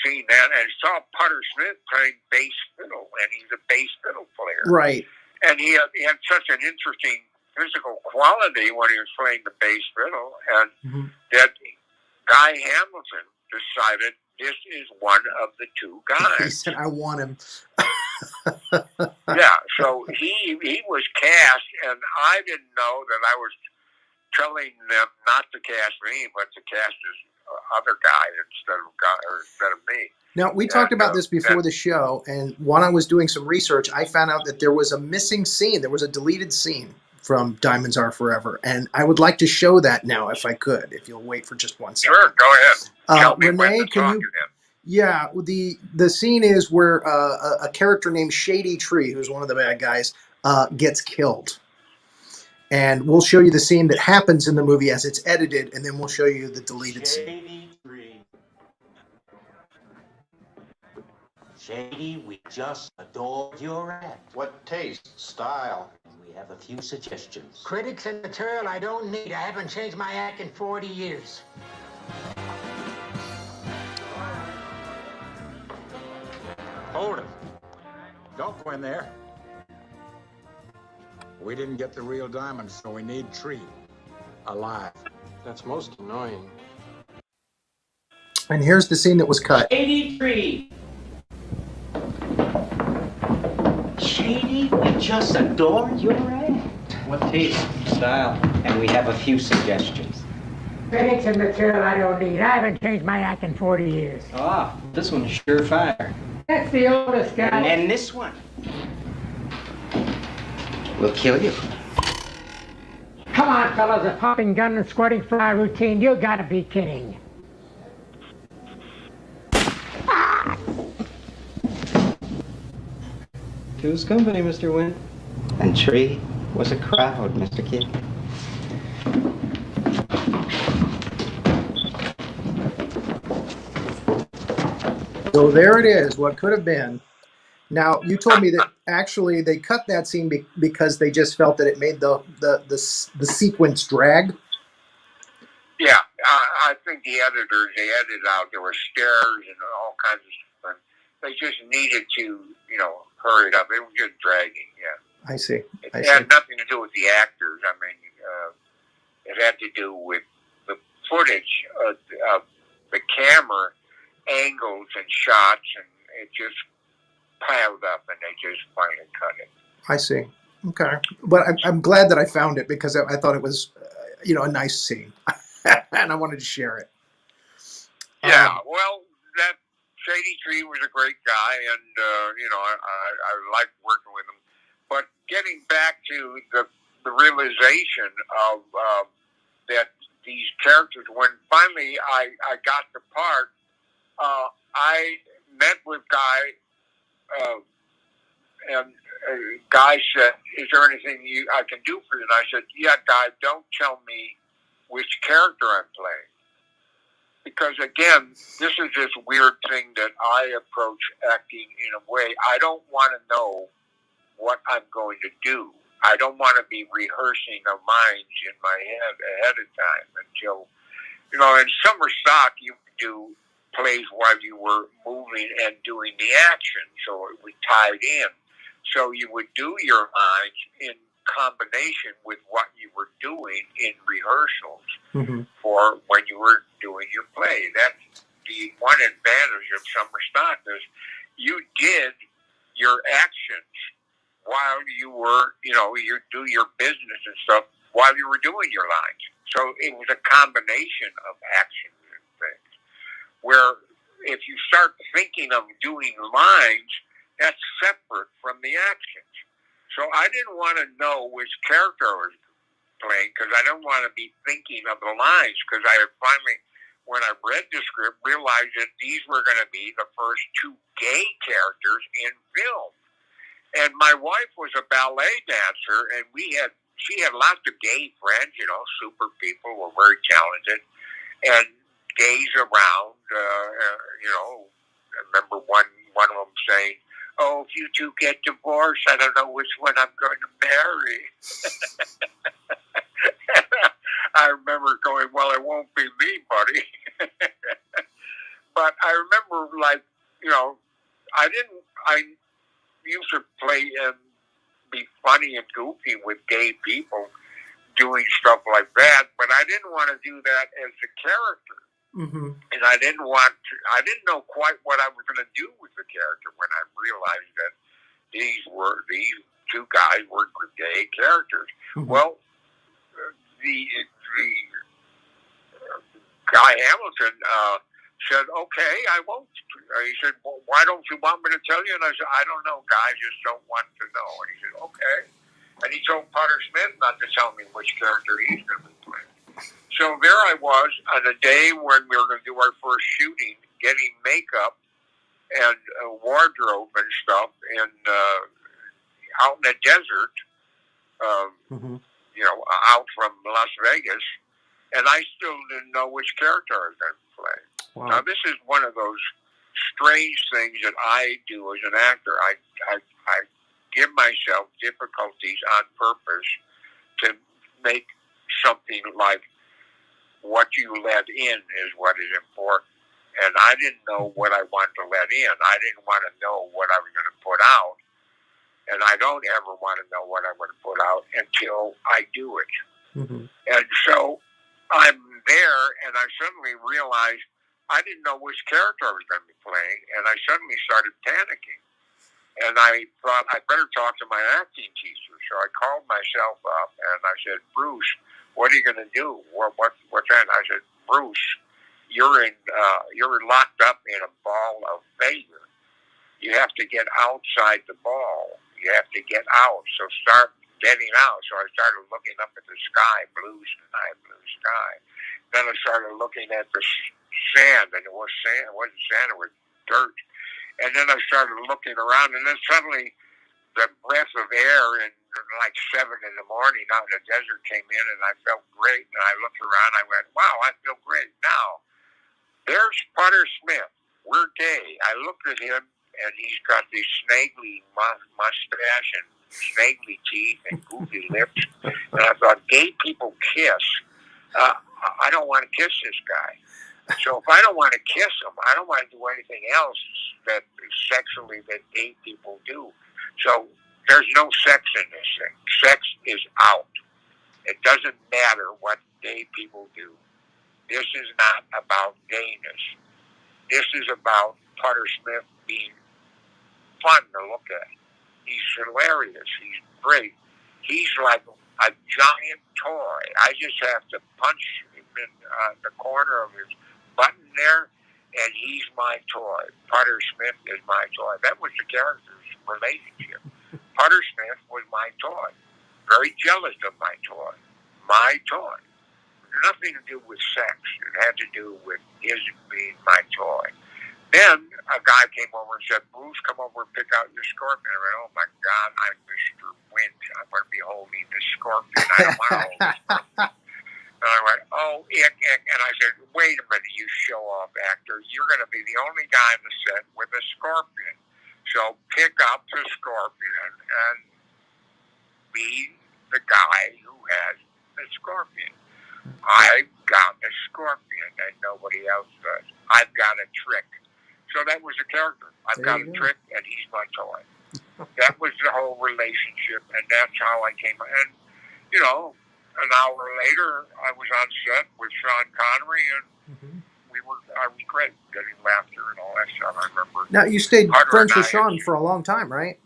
seen that, and saw Putter Smith playing bass fiddle, and he's a bass fiddle player. Right. And he had such an interesting physical quality when he was playing the bass fiddle, and that Guy Hamilton decided this is one of the 2 guys. He said, I want him. Yeah, so he was cast, and I didn't know that I was telling them not to cast me, but to cast this other guy instead of me. Now, we talked about this before the show, and when I was doing some research, I found out that there was a missing scene. There was a deleted scene from Diamonds Are Forever, and I would like to show that now, if I could, if you'll wait for just 1 second. Sure, go ahead. Tell me when Renee, to talk again. Yeah, the scene is where a character named Shady Tree, who's one of the bad guys, gets killed. And we'll show you the scene that happens in the movie as it's edited, and then we'll show you the deleted scene. Shady Tree. Shady, we just adored your act. What taste, style? And we have a few suggestions. Critics and material I don't need. I haven't changed my act in 40 years. told him, don't go in there. We didn't get the real diamond, so we need Tree alive. That's most annoying. And here's the scene that was cut. Shady Tree. Shady, we just adore your act. What taste, style? And we have a few suggestions. Critics and material I don't need. I haven't changed my act in 40 years. Ah, this one's surefire. That's the oldest guy. And this one will kill you. Come on, fellas, a popping gun and squirting fly routine. You gotta be kidding. Whose company, Mr. Wynn? And Tree was a crowd, Mr. Kid. So there it is, what could have been. Now, you told me that actually they cut that scene because they just felt that it made the sequence drag. Yeah, I think the editors, they edited out, there were stairs and all kinds of stuff. They just needed to, hurry it up. It was just dragging, yeah. I see. It had nothing to do with the actors. I mean, it had to do with the footage of the camera angles and shots, and it just piled up, and they just finally cut it. I see. Okay. But I'm glad that I found it because I thought it was, a nice scene. And I wanted to share it. Yeah, well, that Shady Tree was a great guy, and, I liked working with him. But getting back to the realization of that these characters, when finally I got the part, I met with Guy, and Guy said, "Is there anything I can do for you?" And I said, "Yeah, Guy, don't tell me which character I'm playing. Because, again, this is this weird thing that I approach acting in a way. I don't want to know what I'm going to do. I don't want to be rehearsing the lines in my head ahead of time until, in summer stock, you do plays while you were moving and doing the action, so it was tied in. So you would do your lines in combination with what you were doing in rehearsals for when you were doing your play. That's the one advantage of summer stock is you did your actions while you were, you do your business and stuff while you were doing your lines. So it was a combination of actions and things. Where if you start thinking of doing lines, that's separate from the actions. So I didn't want to know which character I was playing because I didn't want to be thinking of the lines because I had finally, when I read the script, realized that these were going to be the first two gay characters in film. And my wife was a ballet dancer, and she had lots of gay friends, super people, were very talented, and gays around, I remember one of them saying, "Oh, if you two get divorced, I don't know which one I'm going to marry." I remember going, "Well, it won't be me, buddy." But I remember, I used to play and be funny and goofy with gay people doing stuff like that, but I didn't want to do that as a character. And I didn't know quite what I was going to do with the character when I realized that these two guys were gay characters. Well, the Guy Hamilton said, "Okay, I won't." He said, "Well, why don't you want me to tell you?" And I said, "I don't know, Guy, I just don't want to know." And he said, "Okay." And he told Potter Smith not to tell me which character he's going to be playing. So there I was on a day when we were going to do our first shooting, getting makeup and wardrobe and stuff out in the desert, out from Las Vegas, and I still didn't know which character I was going to play. Wow. Now, this is one of those strange things that I do as an actor. I give myself difficulties on purpose to make something like what you let in is what is important. and I didn't know what I wanted to let in. I didn't want to know what I was going to put out, and I don't ever want to know what I'm going to put out until I do it. Mm-hmm. And so I'm there, and I suddenly realized I didn't know which character I was going to be playing, and I suddenly started panicking. And I thought I better talk to my acting teacher. So I called myself up, and I said, Bruce, what are you going to do? What's that? I said, Bruce, you're locked up in a ball of failure. You have to get outside the ball. You have to get out. So start getting out. So I started looking up at the sky, blue sky, blue sky. Then I started looking at the sand, and it was sand. It wasn't sand, it was dirt. And then I started looking around, and then suddenly the breath of air in like 7 in the morning out in the desert came in, and I felt great. And I looked around, I went, wow, I feel great. Now, there's Potter Smith. We're gay. I looked at him, and he's got this snagly mustache and snagly teeth and goofy lips. And I thought, gay people kiss. I don't want to kiss this guy. So if I don't want to kiss him, I don't want to do anything else that sexually that gay people do. So there's no sex in this thing. Sex is out. It doesn't matter what gay people do. This is not about gayness. This is about Potter Smith being fun to look at. He's hilarious. He's great. He's like a giant toy. I just have to punch him in the corner of his button there, and he's my toy. Potter Smith is my toy. That was the character's relationship. Potter Smith was my toy. Very jealous of my toy. My toy. Nothing to do with sex. It had to do with his being my toy. Then a guy came over and said, Bruce, come over and pick out your scorpion. I went, oh my God, I'm Mr. Wint. I'm going to be holding this scorpion. I don't want to hold this scorpion. And I went, oh, ick. And I said, wait a minute, you show-off actor. You're going to be the only guy on the set with a scorpion. So pick up the scorpion and be the guy who has the scorpion. I've got a scorpion and nobody else does. I've got a trick. So that was the character. I've got a trick and he's my toy. That was the whole relationship, and that's how I came. And, you know, an hour later, I was on set with Sean Connery, and I was great, getting laughter and all that stuff. I remember. Now, you stayed friends with Sean for a long time, right?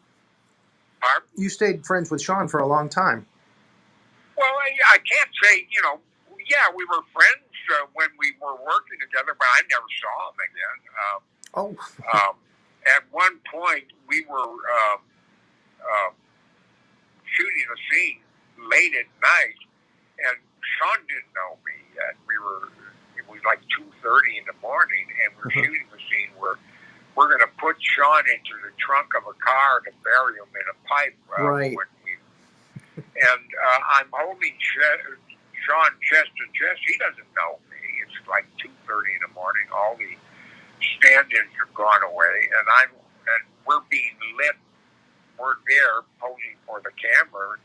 Pardon? You stayed friends with Sean for a long time. Well, I can't say, you know, yeah, we were friends when we were working together, but I never saw him again. At one point, we were shooting a scene late at night, and Sean didn't know me yet. It was like 2:30 in the morning, and we're shooting a scene where we're going to put Sean into the trunk of a car to bury him in a pipe. Right. I'm holding Sean chest to chest. He doesn't know me. It's like 2:30 in the morning. All the stand-ins have gone away, and we're being lit. We're there posing for the camera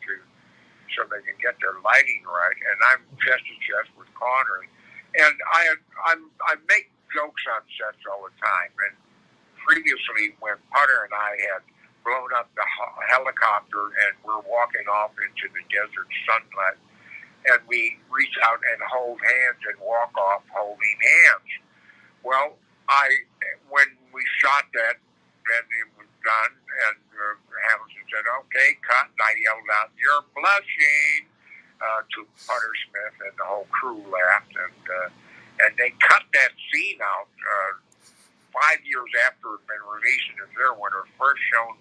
so they can get their lighting right. And I'm chest to chest with Connery, and I make jokes on sets all the time. And previously, when Potter and I had blown up the helicopter and we're walking off into the desert sunlight, and we reach out and hold hands and walk off holding hands. Well, when we shot that, and it was done, and Hamilton said, okay, cut, and I yelled out, you're blushing, to Potter Smith, and the whole crew laughed, and they cut that scene out 5 years after it had been released in the theater. When it was first shown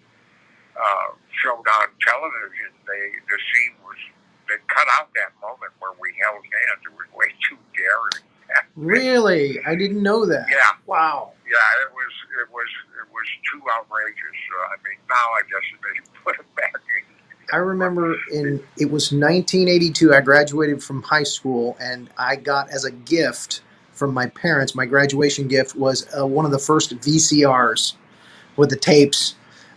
on television, the scene was, they cut out that moment where we held hands. It was way too daring. Really? I didn't know that. Yeah. Wow. Yeah, it was too outrageous. I mean, now I guess they put it back in. I remember it was 1982. I graduated from high school, and I got as a gift from my parents, my graduation gift was one of the first VCRs with the tapes,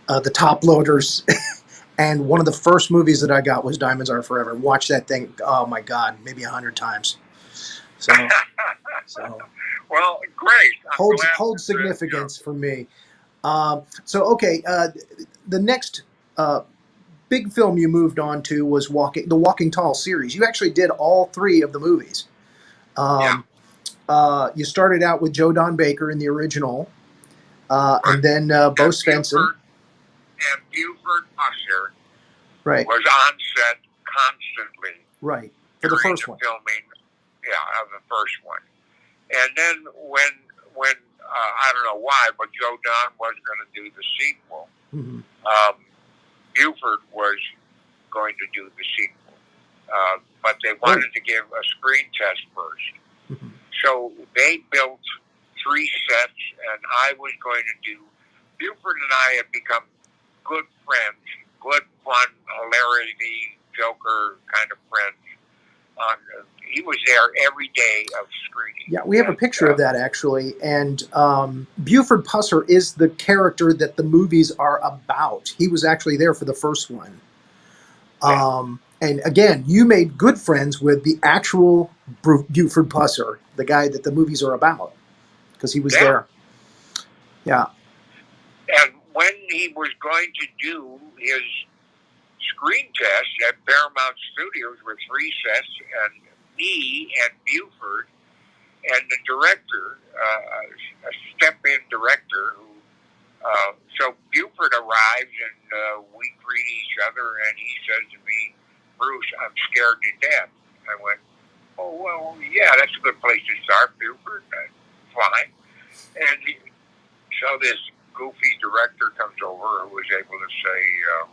the top loaders. And one of the first movies that I got was Diamonds Are Forever. Watched that thing, oh my God, maybe 100 times. So Well, great. I'm glad holds that, significance for me. Okay, the next big film you moved on to was the Walking Tall series. You actually did all 3 of the movies. You started out with Joe Don Baker in the original, and then Bo Svensson. And Buford Usher Right. was on set constantly. Right. For the first one. Filming, of the first one. And then when I don't know why, but Joe Don was going to do the sequel. Mm-hmm. Buford was going to do the sequel, but they wanted to give a screen test first. Mm-hmm. So they built 3 sets, and I was going to do. Buford and I have become good friends, good fun, hilarity, joker kind of friends. He was there every day of screening. Yeah, we have a picture of that actually, and Buford Pusser is the character that the movies are about. He was actually there for the first one. And again, you made good friends with the actual Buford Pusser, the guy that the movies are about, because he was there. Yeah. And when he was going to do his screen test at Paramount Studios with 3 sets, and me and Buford and the director, a step-in director, who so Buford arrives and we greet each other, and he says to me, "Bruce, I'm scared to death." I went, "Oh, well, yeah, that's a good place to start, Buford. Fine." And so this goofy director comes over who was able to say,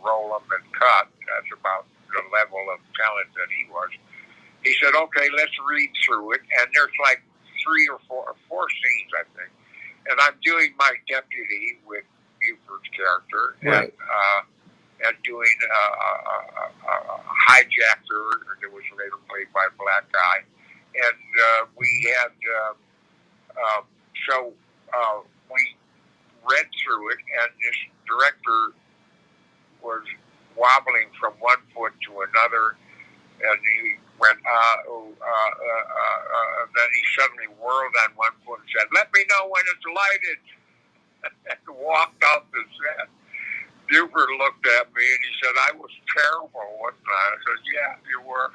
roll them and cut. That's about the level of talent that he was. He said, "Okay, let's read through it." And there's like 3 or 4 scenes, I think. And I'm doing my deputy with Buford's character, right, and doing a hijacker that was later played by a black guy. And we had, we read through it, and this director was wobbling from one foot to another, and he went, then he suddenly whirled on one foot and said, "Let me know when it's lighted," and walked out the set. Buford looked at me and he said, "I was terrible, wasn't I?" I said, "Yeah, you were."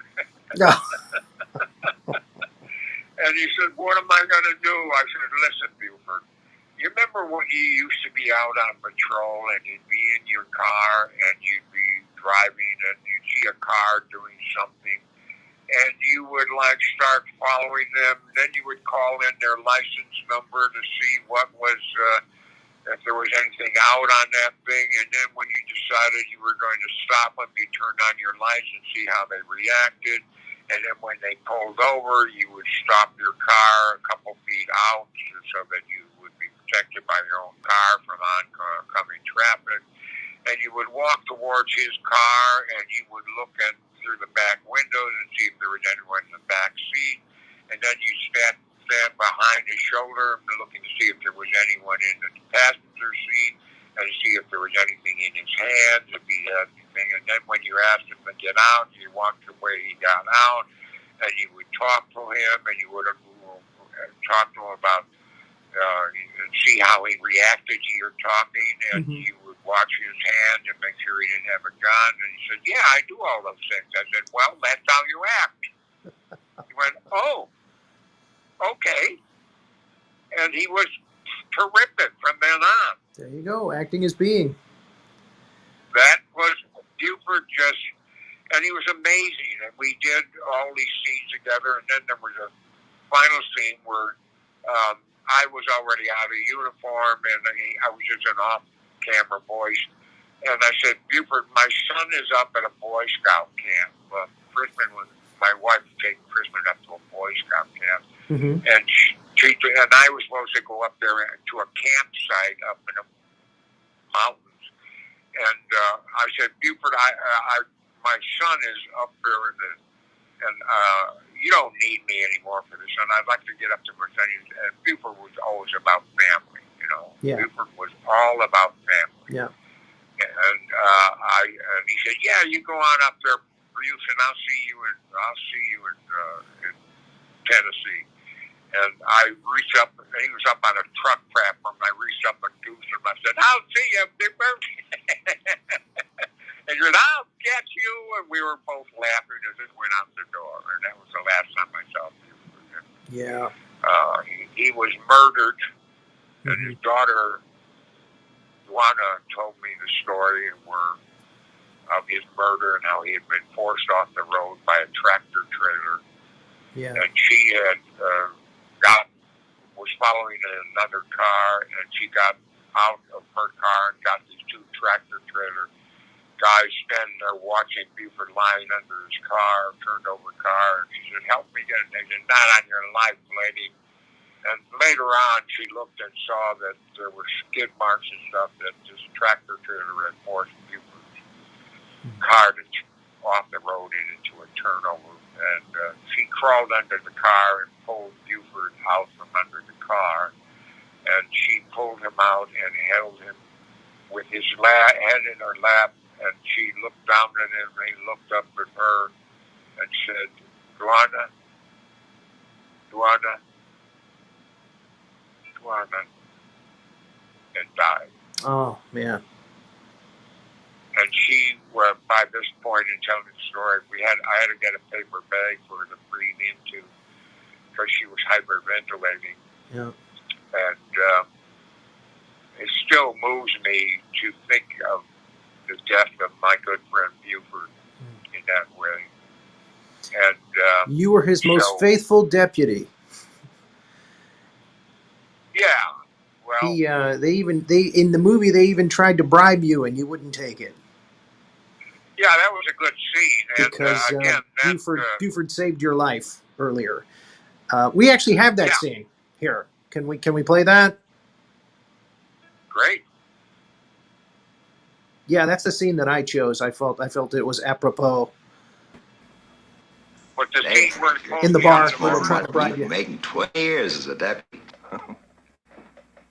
And he said, "What am I going to do?" I said, "Listen, Buford, you remember when you used to be out on patrol and you'd be in your car and you'd be driving and you'd see a car doing something and you would like start following them, then you would call in their license number to see what was, if there was anything out on that thing, and then when you decided you were going to stop them, you turned on your lights and see how they reacted, and then when they pulled over, you would stop your car a couple feet out so that you would be protected by your own car from oncoming traffic, and you would walk towards his car and you would look in through the back windows and see if there was anyone in the back seat, and then you stand behind his shoulder looking to see if there was anyone in the passenger seat and to see if there was anything in his hands, if he had anything. And then when you asked him to get out, you walked the way he got out, and you would talk to him, and you would talk to him about see how he reacted to your talking, and you would watch his hand and make sure he didn't have a gun. And he said, "Yeah, I do all those things." I said, "Well, that's how you act." He went, "Oh, okay." And he was terrific from then on. There you go, acting as being. That was Buford and he was amazing. And we did all these scenes together, and then there was a final scene where I was already out of uniform, and I was just an off-camera voice. And I said, "Buford, my son is up at a Boy Scout camp." My wife was taking Crispin up to a Boy Scout camp. Mm-hmm. And I was supposed to go up there to a campsite up in the mountains. And I said, "Buford, my son is up there and you don't need me anymore for this, and I'd like to get up to Mercedes." And Buford was always about family, you know. Yeah. Buford was all about family. Yeah. And and he said, "Yeah, you go on up there, Bruce, and I'll see you in Tennessee." And I reached up, and he was up on a truck platform, and I reached up and goosed him. I said, "I'll see you, Big Bird." And he said, "I'll get you." And we were both laughing as it went out the door. And that was the last time I saw him. Yeah. He was murdered, and his daughter, Iguana, told me the story of his murder and how he had been forced off the road by a tractor trailer. Yeah. And she had was following another car, and she got out of her car and got these two tractor trailer guys standing there watching Buford lying under his car, turned over car, and she said, "Help me get it." They said, "Not on your life, lady." And later on, she looked and saw that there were skid marks and stuff that this tractor trailer had forced Buford's car to off the road and into a turnover. And she crawled under the car and pulled Buford out from under the car. And she pulled him out and held him with his head in her lap. And she looked down at him, and he looked up at her and said, "Iguana, Iguana, Iguana," and died. Oh, man. And she, by this point in telling the story, I had to get a paper bag for her to breathe into because she was hyperventilating. Yeah. And it still moves me to think of the death of my good friend Buford in that way. And you were his most faithful deputy. Yeah. Well, they in the movie they even tried to bribe you and you wouldn't take it. Yeah, that was a good scene. And because again, Buford saved your life earlier. We actually have that scene here. Can we play that? Great. Yeah, that's the scene that I chose. I felt it was apropos. What the scene in the bar where they're trying to bribe you. Making 20 years as a deputy.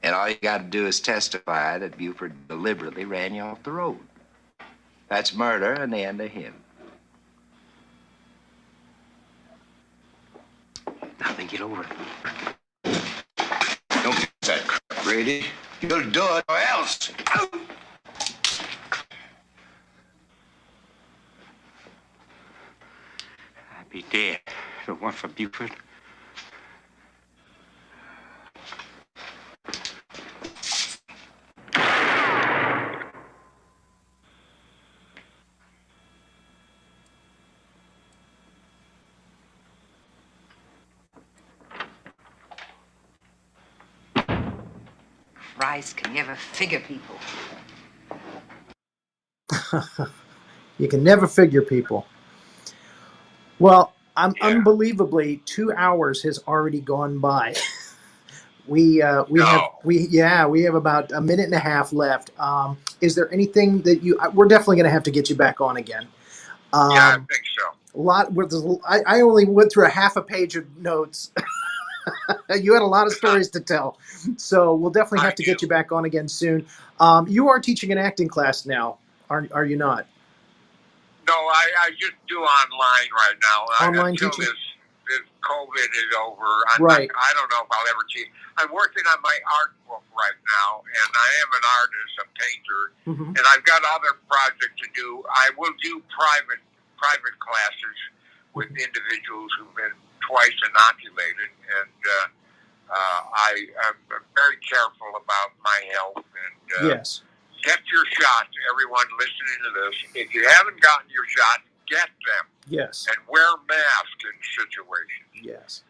And all you got to do is testify that Buford deliberately ran you off the road. That's murder and the end of him. Now then, get over it. Don't get that crap, Brady. You'll do it or else. I'd be dead if it weren't for Buford. Rice can never figure people. You can never figure people. Well, unbelievably, 2 hours has already gone by. we have about a minute and a half left. Is there anything that we're definitely going to have to get you back on again? Yeah, I think so. I only went through a half a page of notes. You had a lot of stories to tell, so we'll definitely have to get you back on again soon. You are teaching an acting class now, are you not? No, I just do online right now. Online until teaching? This COVID is over. Right. I don't know if I'll ever teach. I'm working on my art book right now, and I am an artist, a painter, and I've got other projects to do. I will do private classes with individuals who've been twice inoculated, and I am very careful about my health. And yes. Get your shots, everyone listening to this. If you haven't gotten your shot, get them. Yes. And wear masks in situations. Yes.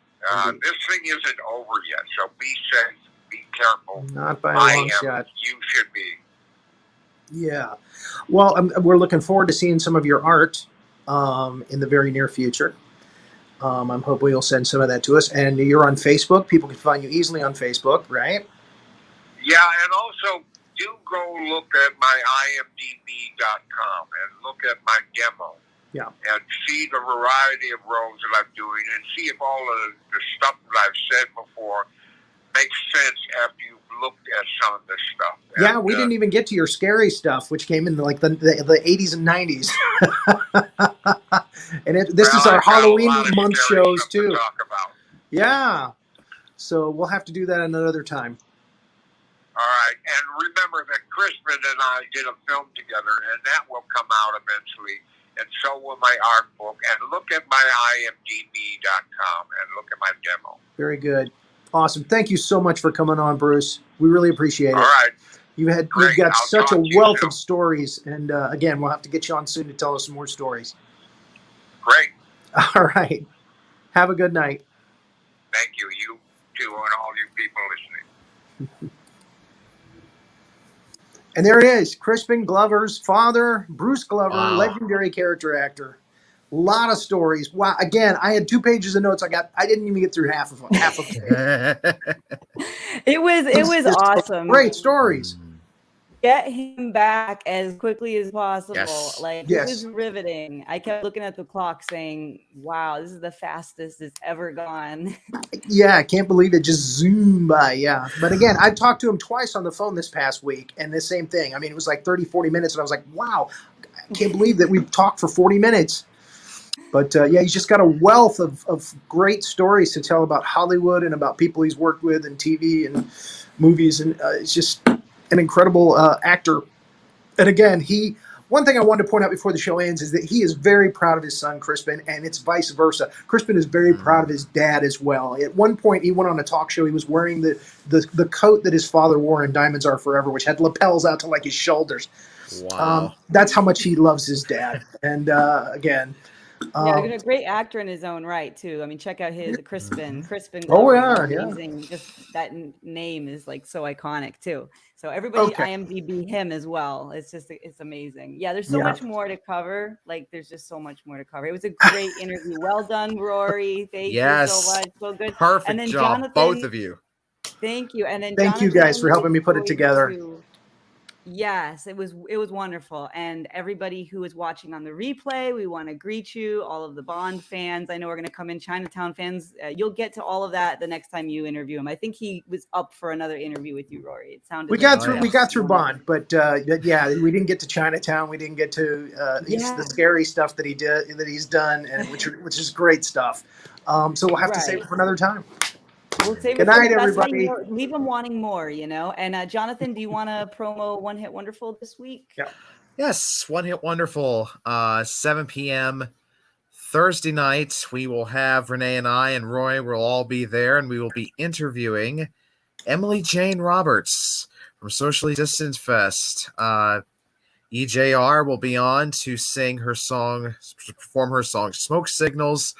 This thing isn't over yet, so be safe, be careful. Not by a long shot. You should be. Yeah. Well, we're looking forward to seeing some of your art in the very near future. I'm hoping you'll send some of that to us. And you're on Facebook. People can find you easily on Facebook, right? Yeah, and also do go look at my imdb.com and look at my demo. Yeah. And see the variety of roles that I'm doing and see if all of the stuff that I've said before makes sense after you've looked at some of this stuff. Yeah, we didn't even get to your scary stuff, which came in like the 80s and 90s. And this is our Halloween month shows too. To talk about. Yeah. So we'll have to do that another time. All right. And remember that Crispin and I did a film together, and that will come out eventually. And so will my art book. And look at my imdb.com and look at my demo. Very good. Awesome. Thank you so much for coming on, Bruce. We really appreciate it. All right. You've Great. got I'll such a talk to you wealth soon. of stories. And again, we'll have to get you on soon to tell us some more stories. Great. All right. Have a good night. Thank you. You too, and all you people listening. And there it is. Crispin Glover's father, Bruce Glover, Wow. legendary character actor. A lot of stories. Wow. Again, I had 2 pages of notes. I didn't even get through half of them. It was awesome. Great stories. Get him back as quickly as possible. Yes. Like, Yes. it was riveting. I kept looking at the clock saying, wow, this is the fastest it's ever gone. Yeah, I can't believe it just zoomed by. Yeah. But again, I talked to him twice on the phone this past week, and the same thing. I mean, it was like 30, 40 minutes, and I was like, wow, I can't believe that we've talked for 40 minutes. But yeah, he's just got a wealth of great stories to tell about Hollywood and about people he's worked with in TV and movies. And it's just an incredible actor. And again, one thing I wanted to point out before the show ends is that he is very proud of his son, Crispin, and it's vice versa. Crispin is very proud of his dad as well. At one point, he went on a talk show. He was wearing the coat that his father wore in Diamonds Are Forever, which had lapels out to like his shoulders. Wow. That's how much he loves his dad. And again, Yeah, he's a great actor in his own right too. I mean, check out his Crispin Oh, Glover. yeah, is yeah. amazing. Just that name is like so iconic too. So everybody Okay. IMDb him as well. It's amazing. Yeah, there's so Yeah. much more to cover. Like, there's just so much more to cover. It was a great interview. Well done, Rory. Thank you so much. So good. Perfect And then job, Jonathan, both of you. thank you. And then Thank you guys for helping me put it together. Yes, it was wonderful. And everybody who is watching on the replay, we want to greet you, all of the Bond fans. I know we're going to come in, Chinatown fans. You'll get to all of that the next time you interview him. I think he was up for another interview with you, Rory. It sounded We got through Bond, but yeah, we didn't get to Chinatown. We didn't get to the scary stuff that he's done, and which is great stuff. So we'll have to save it for another time. We'll save Good it for night, that's how everybody. leave them wanting more, And Jonathan, do you want to promo One Hit Wonderful this week? Yeah. Yes, One Hit Wonderful, 7 p.m. Thursday night. We will have Renee and I and Roy will all be there, and we will be interviewing Emily Jane Roberts from Socially Distanced Fest. EJR will be on to perform her song Smoke Signals,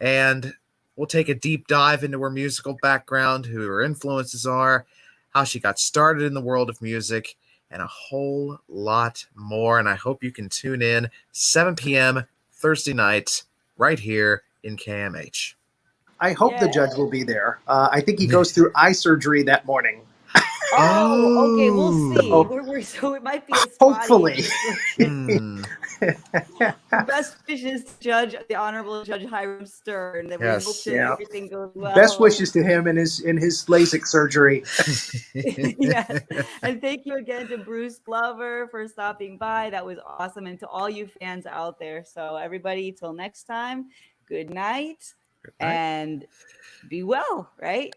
and we'll take a deep dive into her musical background, who her influences are, how she got started in the world of music, and a whole lot more. And I hope you can tune in 7 p.m. Thursday night right here in KMH. I hope the judge will be there. I think he goes through eye surgery that morning. Oh, okay, we'll see. So it might be a hopefully. Best wishes to Judge, the Honorable Judge Hiram Stern, that everything goes well. Best wishes to him in his LASIK surgery. Yes, and thank you again to Bruce Glover for stopping by. That was awesome, and to all you fans out there. So everybody, till next time, good night. And be well, right?